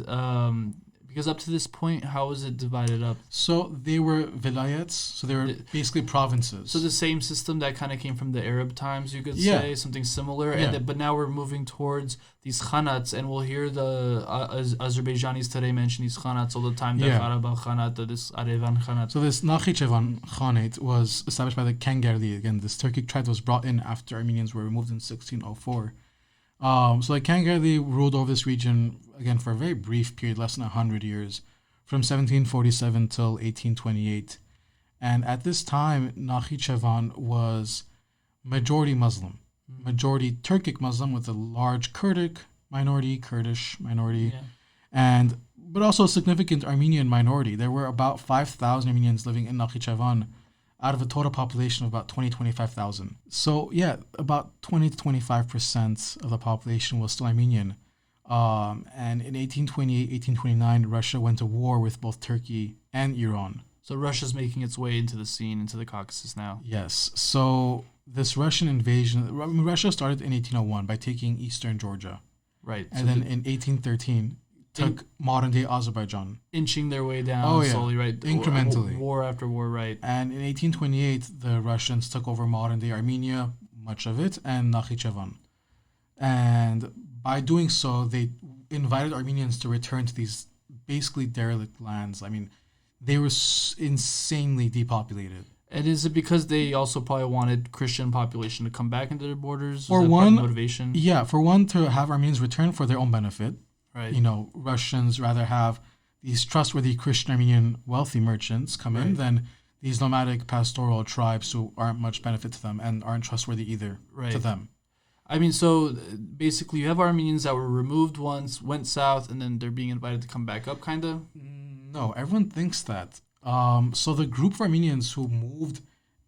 because up to this point, how was it divided up? So they were vilayets, so they were basically provinces. So the same system that kind of came from the Arab times, you could say, something similar. Yeah. But now we're moving towards these khanats, and we'll hear the Azerbaijanis today mention these khanats all the time. The Karabakh Khanat, this Arevan Khanat. So this Nakhichevan Khanate was established by the Kangarli. Again, this Turkic tribe was brought in after Armenians were removed in 1604. So the Kangarli ruled over this region, again, for a very brief period, less than 100 years, from 1747 till 1828. And at this time, Nakhichevan was majority Muslim, majority Turkic Muslim with a large Kurdish minority, but also a significant Armenian minority. There were about 5,000 Armenians living in Nakhichevan out of a total population of about 25,000. So about 20 to 25% of the population was still Armenian. And in 1828, 1829, Russia went to war with both Turkey and Iran. So Russia's making its way into the scene, into the Caucasus now. Yes. So this Russian invasion, Russia started in 1801 by taking eastern Georgia. Right. And then in 1813, took modern-day Azerbaijan. Inching their way down slowly, right? Incrementally. War after war, right. And in 1828, the Russians took over modern-day Armenia, much of it, and Nakhichevan. And by doing so, they invited Armenians to return to these basically derelict lands. I mean, they were insanely depopulated. And is it because they also probably wanted Christian population to come back into their borders? For one, motivation? Yeah, for one, to have Armenians return for their own benefit. Right. Russians rather have these trustworthy Christian Armenian wealthy merchants come in than these nomadic pastoral tribes who aren't much benefit to them and aren't trustworthy either to them. I mean, so basically you have Armenians that were removed once, went south, and then they're being invited to come back up, kind of? No, everyone thinks that. So the group of Armenians who moved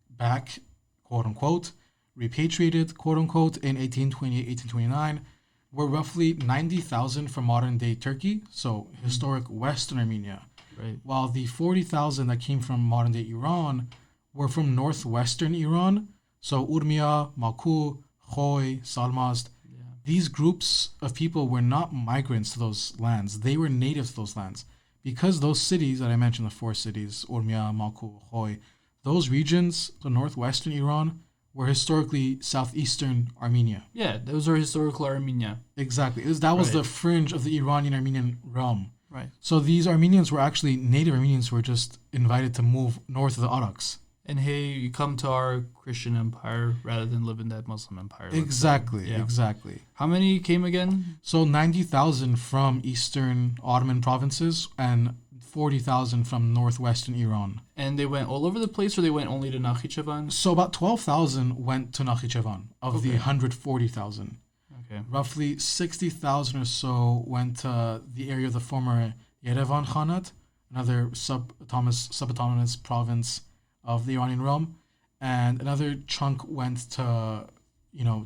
back, quote-unquote, repatriated, quote-unquote, in 1828, 1829, were roughly 90,000 from modern-day Turkey, so historic Western Armenia. Right. While the 40,000 that came from modern-day Iran were from northwestern Iran, so Urmia, Maku, Khoy, Salmast. Yeah. These groups of people were not migrants to those lands. They were native to those lands. Because those cities that I mentioned, the four cities, Urmia, Maku, Khoy, those regions, the northwestern Iran, were historically southeastern Armenia. Yeah, those are historical Armenia. Exactly. That was the fringe of the Iranian-Armenian realm. Right. So these Armenians were actually native Armenians who were just invited to move north of the Artsakh. And hey, you come to our Christian empire rather than live in that Muslim empire. Exactly. How many came again? So 90,000 from eastern Ottoman provinces and 40,000 from northwestern Iran. And they went all over the place, or they went only to Nakhichevan? So about 12,000 went to Nakhichevan of the 140,000. Okay. Roughly 60,000 or so went to the area of the former Yerevan Khanate, another sub-autonomous province of the Iranian realm, and another chunk went to,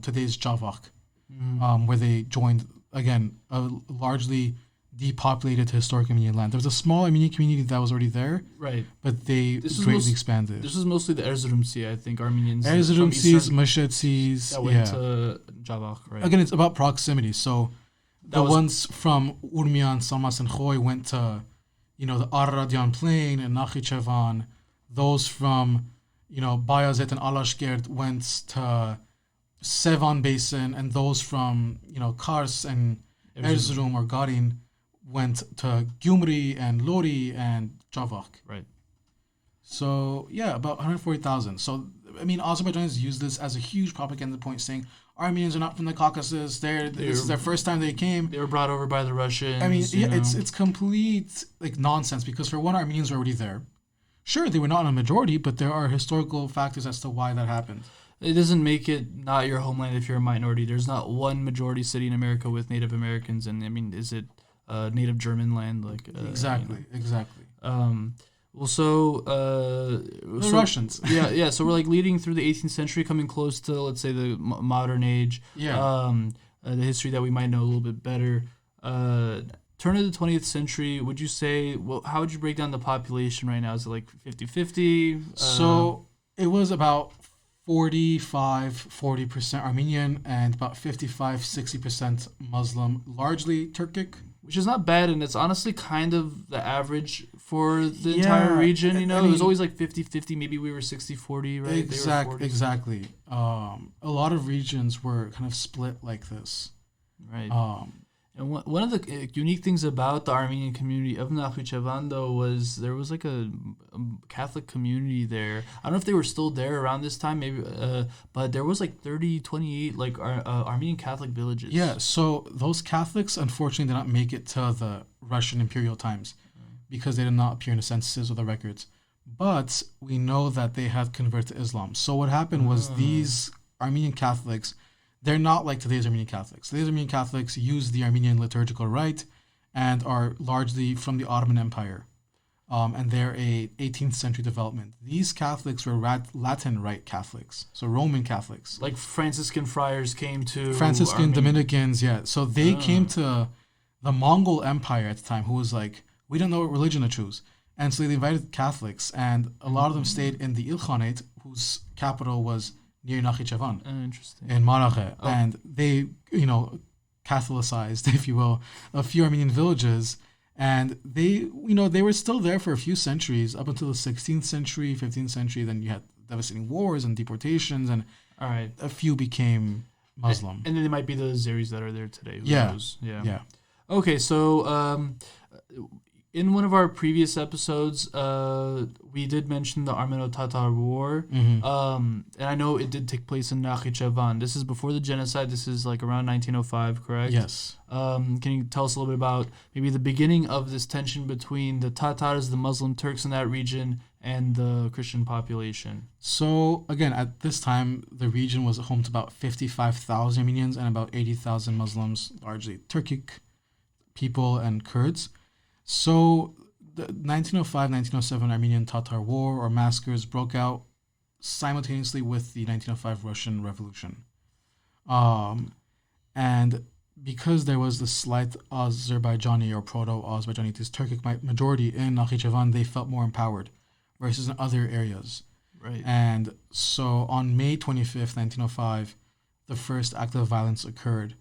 today's Javakh, where they joined, again, a largely depopulated historic Armenian land. There was a small Armenian community that was already there, right? But they greatly expanded. This was mostly the Erzurumci, I think, Armenians. Erzurumcis, Meshetsis, that went to Javakh, right? Again, it's about proximity. So the ones from Urmia and Salmas and Khoy went to, the Araradian Plain and Nakhichevan. Those from, Bayazet and Alashkert went to Sevan Basin, and those from, Kars and Erzurum or Garin went to Gyumri and Lori and Javakh. Right. So, about 140,000. So, Azerbaijanis use this as a huge propaganda point, saying Armenians are not from the Caucasus. This is their first time they came. They were brought over by the Russians. It's complete nonsense, because for one, Armenians were already there. Sure, they were not a majority, but there are historical factors as to why that happened. it doesn't make it not your homeland if you're a minority. There's not one majority city in America with Native Americans, and I mean, is it native German land? Like exactly. Well, so Russians. yeah. So we're like leading through the 18th century, coming close to, let's say, the modern age. Yeah. The history that we might know a little bit better. Turn of the 20th century, would you say, well, how would you break down the population right now? Is it like 50-50? So it was about 40% Armenian and about 55-60% Muslim, largely Turkic. Which is not bad, and it's honestly kind of the average for the entire region, you know? I mean, it was always like 50-50, maybe we were 60-40, right? Exactly. A lot of regions were kind of split like this. Right. And one of the unique things about the Armenian community of Nakhichevan, though, was there was like a Catholic community there. I don't know if they were still there around this time, maybe, but there was like 28 like Armenian Catholic villages. Yeah, so those Catholics, unfortunately, did not make it to the Russian imperial times because they did not appear in the censuses or the records. But we know that they had converted to Islam. So what happened was these Armenian Catholics, they're not like today's Armenian Catholics. Today's Armenian Catholics use the Armenian liturgical rite and are largely from the Ottoman Empire. And they're a 18th century development. These Catholics were Latin Rite Catholics, so Roman Catholics. Like Franciscan friars came to Franciscan, Armenia. Dominicans, yeah. So they came to the Mongol Empire at the time, who was like, we don't know what religion to choose. And so they invited Catholics, and a lot of them stayed in the Ilkhanate, whose capital was near Nakhichevan. Interesting. In Massacres. And they, Catholicized, if you will, a few Armenian villages. And they, they were still there for a few centuries, up until the 16th century, 15th century. Then you had devastating wars and deportations, and a few became Muslim. And then there might be the Azeris that are there today. Who knows? Yeah. Okay, so in one of our previous episodes, we did mention the Armeno-Tatar War. And I know it did take place in Nakhichevan. This is before the genocide. This is like around 1905, correct? Yes. Can you tell us a little bit about maybe the beginning of this tension between the Tatars, the Muslim Turks in that region, and the Christian population? So, again, at this time, the region was home to about 55,000 Armenians and about 80,000 Muslims, largely Turkic people and Kurds. So the 1905-1907 Armenian-Tatar War or massacres broke out simultaneously with the 1905 Russian Revolution. And because there was the slight Azerbaijani or Proto-Azerbaijani, this Turkic majority in Nakhichevan, they felt more empowered versus in other areas. Right. And so on May 25th, 1905, the first act of violence occurred.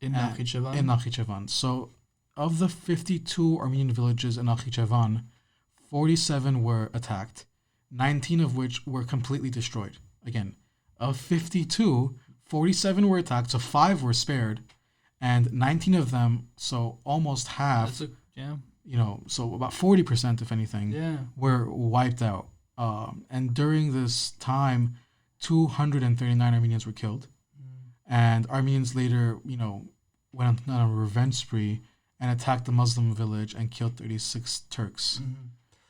In Nakhichevan? In Nakhichevan. So of the 52 Armenian villages in Nakhichevan, 47 were attacked, 19 of which were completely destroyed. Again, of 52, 47 were attacked, so 5 were spared, and 19 of them, so almost half, so about 40%, if anything, were wiped out. And during this time, 239 Armenians were killed. And Armenians later, went on a revenge spree and attacked the Muslim village and killed 36 Turks.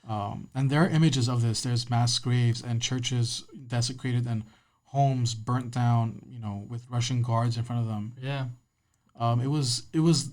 And there are images of this. There's mass graves and churches desecrated and homes burnt down, with Russian guards in front of them. Yeah. It was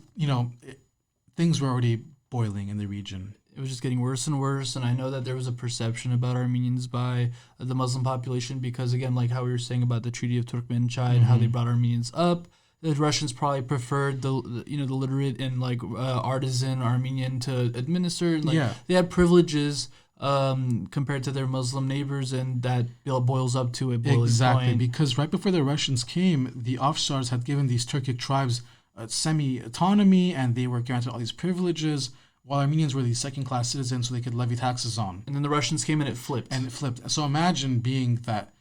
things were already boiling in the region. It was just getting worse and worse, and I know that there was a perception about Armenians by the Muslim population because, again, like how we were saying about the Treaty of Turkmenchai and how they brought Armenians up, the Russians probably preferred the literate and artisan Armenian to administer. They had privileges compared to their Muslim neighbors, and that boils up to a boiling point. Because right before the Russians came, the Afshars had given these Turkic tribes semi-autonomy, and they were granted all these privileges, while Armenians were these second-class citizens, so they could levy taxes on. And then the Russians came and it flipped. So imagine being that,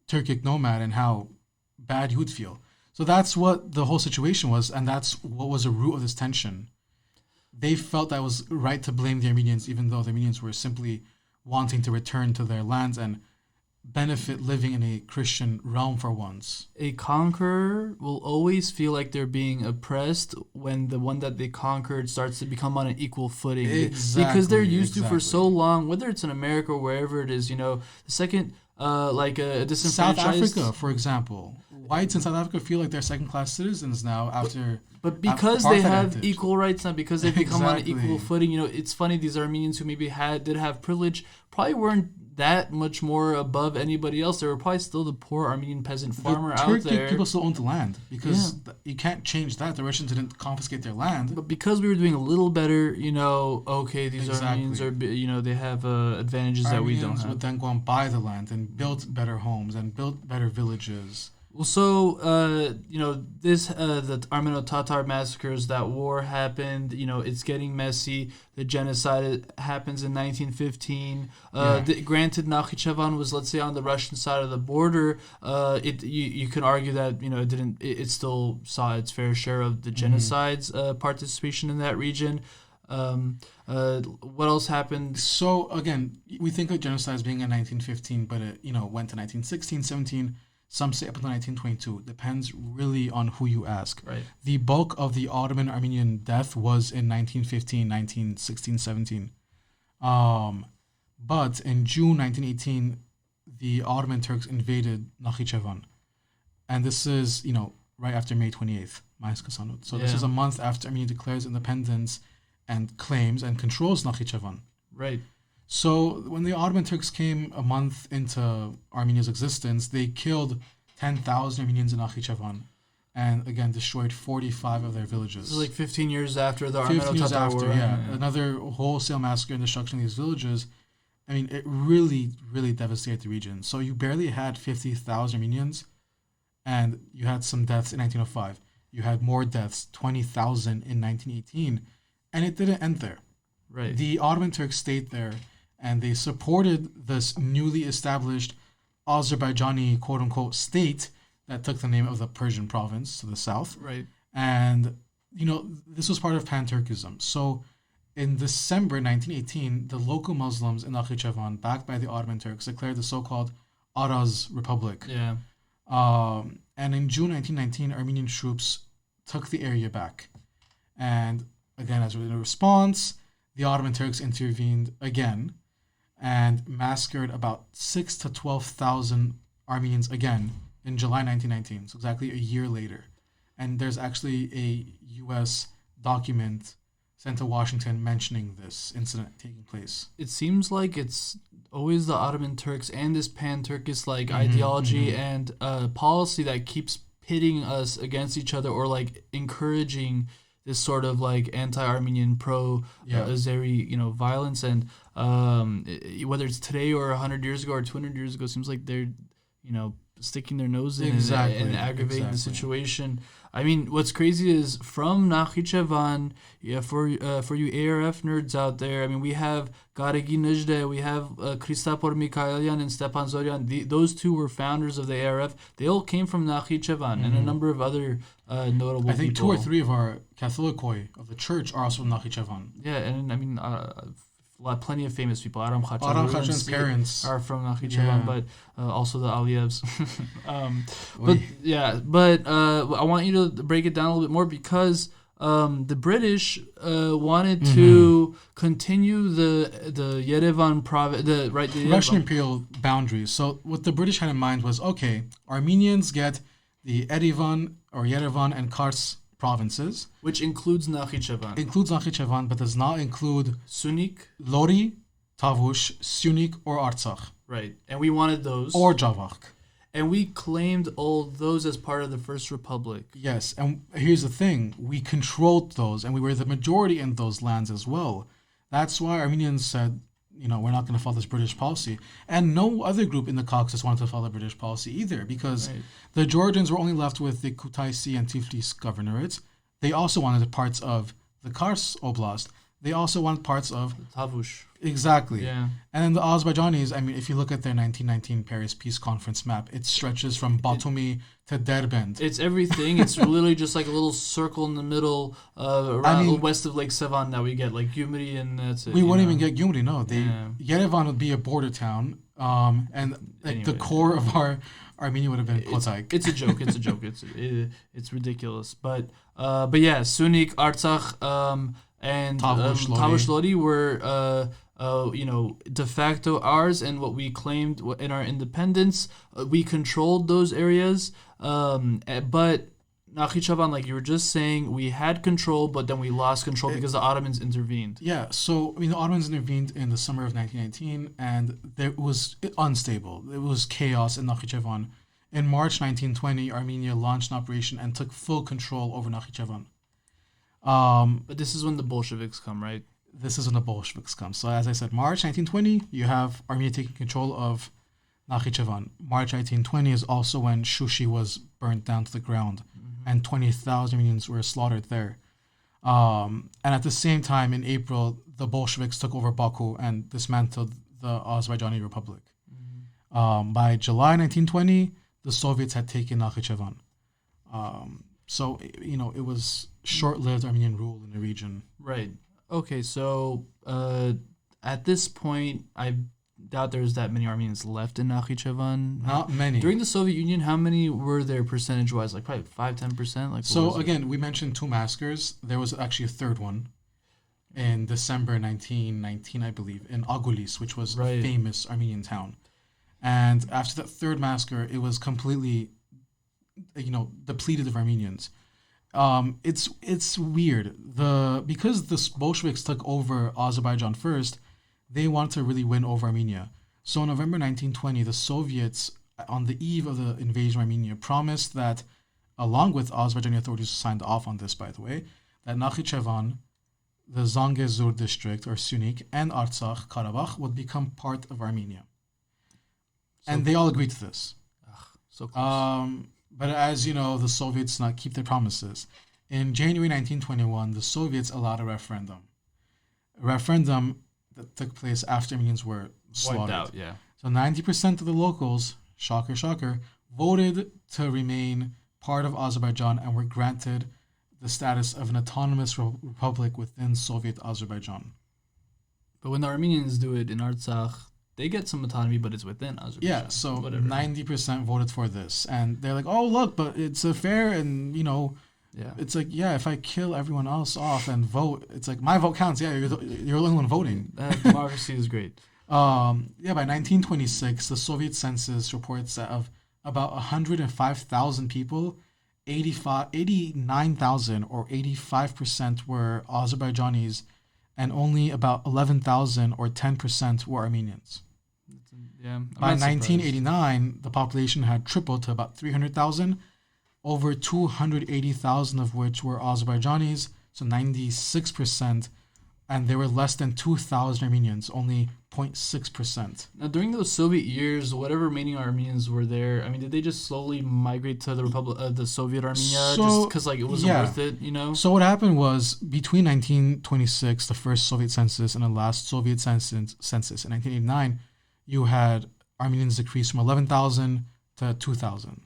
Turkic nomad and how bad you would feel. So that's what the whole situation was, and that's what was the root of this tension. They felt that it was right to blame the Armenians, even though the Armenians were simply wanting to return to their lands. And benefit living in a Christian realm for once. A conqueror will always feel like they're being oppressed when the one that they conquered starts to become on an equal footing. Because they're used to for so long, whether it's in America or wherever it is, the second a disenfranchised... South Africa, for example. Whites in South Africa feel like they're second-class citizens now after... But because they have equal rights now, because they've become on an equal footing, it's funny, these Armenians who maybe did have privilege probably weren't that much more above anybody else. They were probably still the poor Armenian peasant farmer out there. People still owned the land because you can't change that. The Russians didn't confiscate their land. But because we were doing a little better, okay, these Armenians are, they have advantages that we don't have. Armenians would then go and buy the land and build better homes and build better villages. Well, so, the Armeno-Tatar massacres, that war happened, it's getting messy. The genocide happens in 1915. Granted, Nakhichevan was, let's say, on the Russian side of the border. You can argue that, it still saw its fair share of the genocide's participation in that region. What else happened? So, again, we think of genocide as being in 1915, but it, went to 1916, 17. Some say up until 1922. Depends really on who you ask. Right. The bulk of the Ottoman Armenian death was in 1915, 1916, 17. But in June 1918, the Ottoman Turks invaded Nakhichevan. And this is, right after May 28th, So this is a month after Armenia declares independence and claims and controls Nakhichevan. Right. So when the Ottoman Turks came a month into Armenia's existence, they killed 10,000 Armenians in Nakhichevan and, again, destroyed 45 of their villages. This is like 15 years after the Armeno-Tatar War. Another wholesale massacre and destruction of these villages. I mean, it really, really devastated the region. So you barely had 50,000 Armenians, and you had some deaths in 1905. You had more deaths, 20,000 in 1918, and it didn't end there. Right. The Ottoman Turks stayed there, and they supported this newly established Azerbaijani quote-unquote state that took the name of the Persian province to the south. Right. And, this was part of Pan-Turkism. So in December 1918, the local Muslims in Nakhichevan, backed by the Ottoman Turks, declared the so-called Araz Republic. Yeah. And in June 1919, Armenian troops took the area back. And, again, as a response, the Ottoman Turks intervened again and massacred about 6,000 to 12,000 Armenians again in July 1919, so exactly a year later. And there's actually a U.S. document sent to Washington mentioning this incident taking place. It seems like it's always the Ottoman Turks and this pan-Turkish ideology and policy that keeps pitting us against each other or encouraging this sort of anti-Armenian pro-Azeri violence, and whether it's today or 100 years ago or 200 years ago, it seems like they're sticking their nose in and aggravating the situation. I mean, what's crazy is from Nakhichevan, for you ARF nerds out there, I mean, we have Garegi Nejde, we have Christopor Mikhailyan and Stepan Zoryan. Those two were founders of the ARF. They all came from Nakhichevan and a number of other notable people. I think 2 or 3 of our Catholicoi of the church are also from Nakhichevan. Yeah, and I mean, plenty of famous people. Adam Khachadour's parents are from Nakhichevan, but also the Aliyevs. I want you to break it down a little bit more because the British wanted to continue the Yerevan province, the Russian imperial boundaries. So what the British had in mind was, okay, Armenians get the Yerevan and Kars provinces, which includes Nakhichevan. But does not include Sunik, Lori, Tavush, Sunik, or Artsakh. Right, and we wanted those. Or Javakh. And we claimed all those as part of the First Republic. Yes, and here's the thing. We controlled those, and we were the majority in those lands as well. That's why Armenians said, we're not going to follow this British policy. And no other group in the Caucasus wanted to follow British policy either, because the Georgians were only left with the Kutaisi and Tiflis governorates. They also wanted parts of the Kars Oblast. they also want parts of Tavush. Exactly. Yeah. And then the Azerbaijanis, I mean, if you look at their 1919 Paris Peace Conference map, it stretches from Batumi to Derbent. It's everything. It's literally just like a little circle in the middle, around west of Lake Sevan that we get, like Gyumri, and that's it. We wouldn't even get Gyumri, no. Yerevan would be a border town, and the core of our Armenia would have been Kotayk. It's a joke. It's a joke. It's ridiculous. But yeah, Sunik, Artsakh, and Tavush Lodi were de facto ours, and what we claimed in our independence, we controlled those areas. But Nakhichevan, like you were just saying, we had control, but then we lost control because the Ottomans intervened. Yeah, so the Ottomans intervened in the summer of 1919, and it was unstable. It was chaos in Nakhichevan. In March 1920, Armenia launched an operation and took full control over Nakhichevan. But this is when the Bolsheviks come, right? This is when the Bolsheviks come. So as I said, March 1920, you have Armenia taking control of Nakhichevan. March 1920 is also when Shushi was burnt down to the ground, and 20,000 Armenians were slaughtered there. And at the same time, in April, the Bolsheviks took over Baku and dismantled the Azerbaijani Republic. By July 1920, the Soviets had taken Nakhichevan. So, it was short-lived Armenian rule in the region. Right. Okay, so at this point, I doubt there's that many Armenians left in Nakhichevan. Not many. During the Soviet Union, how many were there percentage-wise? Like probably 5-10%? Like, so, again, we mentioned 2 massacres. There was actually a third one in December 1919, I believe, in Agulis, which was a famous Armenian town. And after that third massacre, it was completely, depleted of Armenians. It's weird. Because the Bolsheviks took over Azerbaijan first, they wanted to really win over Armenia. So in November 1920, the Soviets, on the eve of the invasion of Armenia, promised that, along with Azerbaijani authorities who signed off on this, by the way, that Nakhichevan, the Zangezur district, or Sunik, and Artsakh, Karabakh, would become part of Armenia. And they all agreed to this. So close. But as you know, the Soviets did not keep their promises. In January 1921, the Soviets allowed a referendum. A referendum that took place after Armenians were slaughtered. Wiped out, yeah. So 90% of the locals, shocker, shocker, voted to remain part of Azerbaijan and were granted the status of an autonomous republic within Soviet Azerbaijan. But when the Armenians do it in Artsakh, they get some autonomy, but it's within Azerbaijan. Yeah, so 90% voted for this. And they're like, oh, look, but it's a fair and, it's like, yeah, if I kill everyone else off and vote, it's like, my vote counts. Yeah, you're the only one voting. Democracy is great. By 1926, the Soviet census reports that of about 105,000 people, 89,000 or 85% were Azerbaijanis, and only about 11,000 or 10% were Armenians. Yeah. By 1989, the population had tripled to about 300,000, over 280,000 of which were Azerbaijanis, so 96%, and there were less than 2,000 Armenians, only 0.6%. Now, during those Soviet years, whatever remaining Armenians were there, I mean, did they just slowly migrate to the the Soviet Armenia just because it wasn't worth it, So what happened was, between 1926, the first Soviet census, and the last Soviet census in 1989, you had Armenians decrease from 11,000 to 2,000,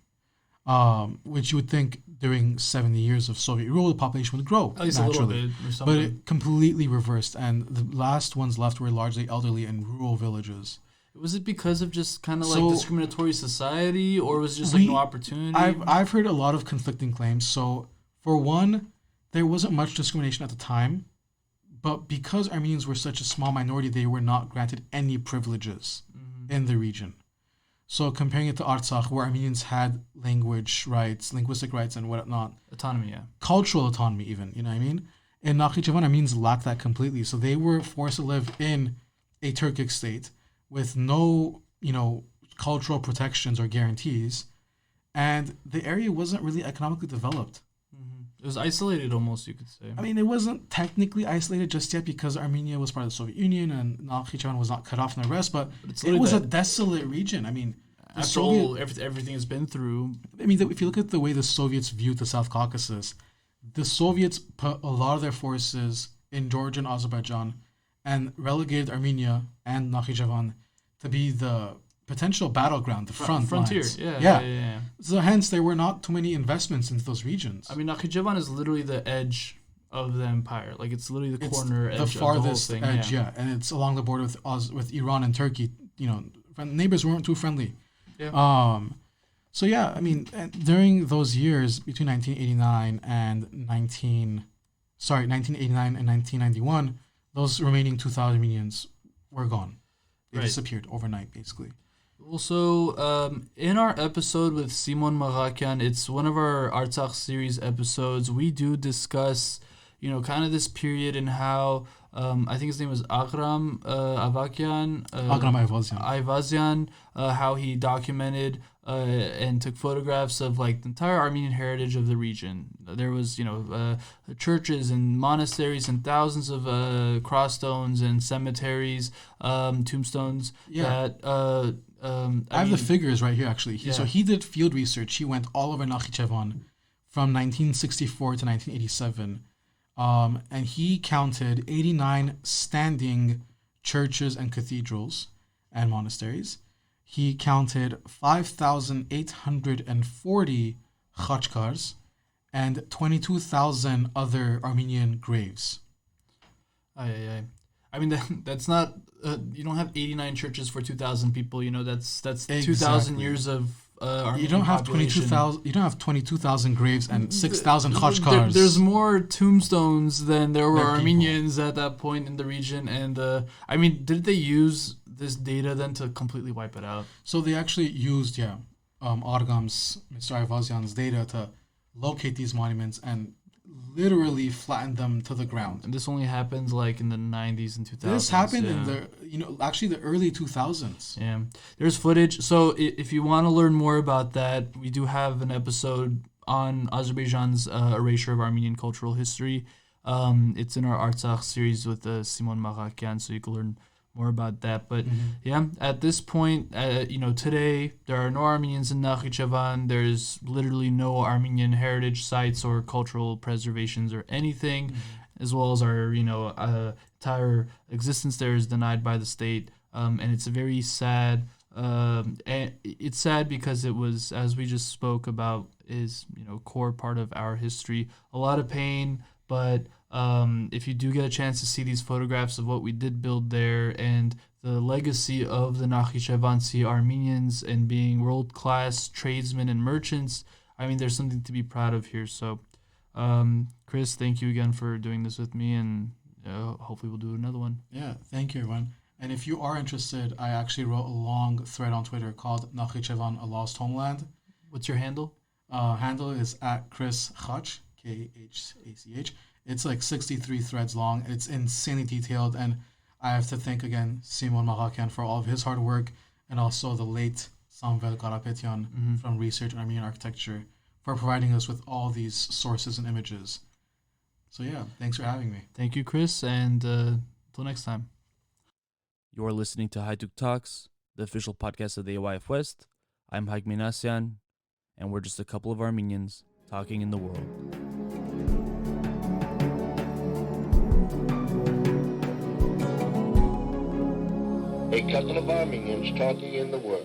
which you would think during 70 years of Soviet rule, the population would grow at least naturally. A little bit or something. But it completely reversed, and the last ones left were largely elderly in rural villages. Was it because of just kind of discriminatory society, or was it just no opportunity? I've heard a lot of conflicting claims. So, for one, there wasn't much discrimination at the time, but because Armenians were such a small minority, they were not granted any privileges in the region. So comparing it to Artsakh, where Armenians had language rights, linguistic rights, and whatnot. Autonomy, yeah. Cultural autonomy, even, you know what I mean? In Nakhichevan, Armenians lacked that completely. So they were forced to live in a Turkic state with no, cultural protections or guarantees. And the area wasn't really economically developed. It was isolated almost, you could say. I mean, it wasn't technically isolated just yet because Armenia was part of the Soviet Union and Nakhichevan was not cut off from the rest, but it was a desolate region. I mean, after all, everything has been through. I mean, if you look at the way the Soviets viewed the South Caucasus, the Soviets put a lot of their forces in Georgian Azerbaijan and relegated Armenia and Nakhichevan to be the potential battleground, the frontier. lines. Yeah. So hence there were not too many investments into those regions. I mean, Nakhichevan is literally the edge of the empire. Like, it's literally the corner edge, the farthest of the whole thing. edge, and it's along the border with Iran and Turkey. You know, neighbors weren't too friendly. Yeah. So yeah, I mean, during those years between 1989 and 1991, those remaining 2,000 Armenians were gone. They disappeared overnight, basically. Also, in our episode with Simon Marakian, it's one of our Artsakh series episodes, we do discuss, you know, kind of this period and how, I think his name was Agram Ayvazyan, how he documented and took photographs of like the entire Armenian heritage of the region. There was, you know, churches and monasteries and thousands of crossstones and cemeteries, tombstones. That I have the figures right here, actually. So he did field research. He went all over Nakhichevan from 1964 to 1987. And he counted 89 standing churches and cathedrals and monasteries. He counted 5,840 khachkars and 22,000 other Armenian graves. I mean, that's not... you don't have 89 churches for 2,000 people. You know, that's 2,000 years of Armenian you don't have population. 22,000. You don't have 22,000 graves and 6,000 khachkars. There's more tombstones than there were Armenians at that point in the region. And I mean, did they use this data then to completely wipe it out? So they actually used Argam's, Mr. Ayvazyan's data to locate these monuments and literally flattened them to the ground. And this only happens like in the 90s and 2000s. This happened in the the early 2000s. Yeah, there's footage. So if you want to learn more about that, we do have an episode on Azerbaijan's erasure of Armenian cultural history. It's in our Artsakh series with Simon Marakian, so you can learn more about that. But at this point, today there are no Armenians in Nakhichevan. There's literally no Armenian heritage sites or cultural preservations or anything, as well as our entire existence there is denied by the state. And it's a very sad. And it's sad because it was, as we just spoke about, is core part of our history. A lot of pain, but if you do get a chance to see these photographs of what we did build there and the legacy of the Nakhichevansi Armenians and being world-class tradesmen and merchants, I mean, there's something to be proud of here. So, Chris, thank you again for doing this with me, and hopefully we'll do another one. Yeah, thank you, everyone. And if you are interested, I actually wrote a long thread on Twitter called Nakhichevan, a Lost Homeland. What's your handle? Handle is at Chris Khach, Khach. It's like 63 threads long. It's insanely detailed, and I have to thank again Simon Marakian for all of his hard work, and also the late Samvel Karapetyan from Research in Armenian Architecture for providing us with all these sources and images. So yeah, thanks for having me. Thank you, Chris, and until next time. You are listening to Haytoug Talks, the official podcast of the AYF West. I'm Hayk Minasyan, and we're just a couple of Armenians talking in the world. A couple of Armenians talking in the world.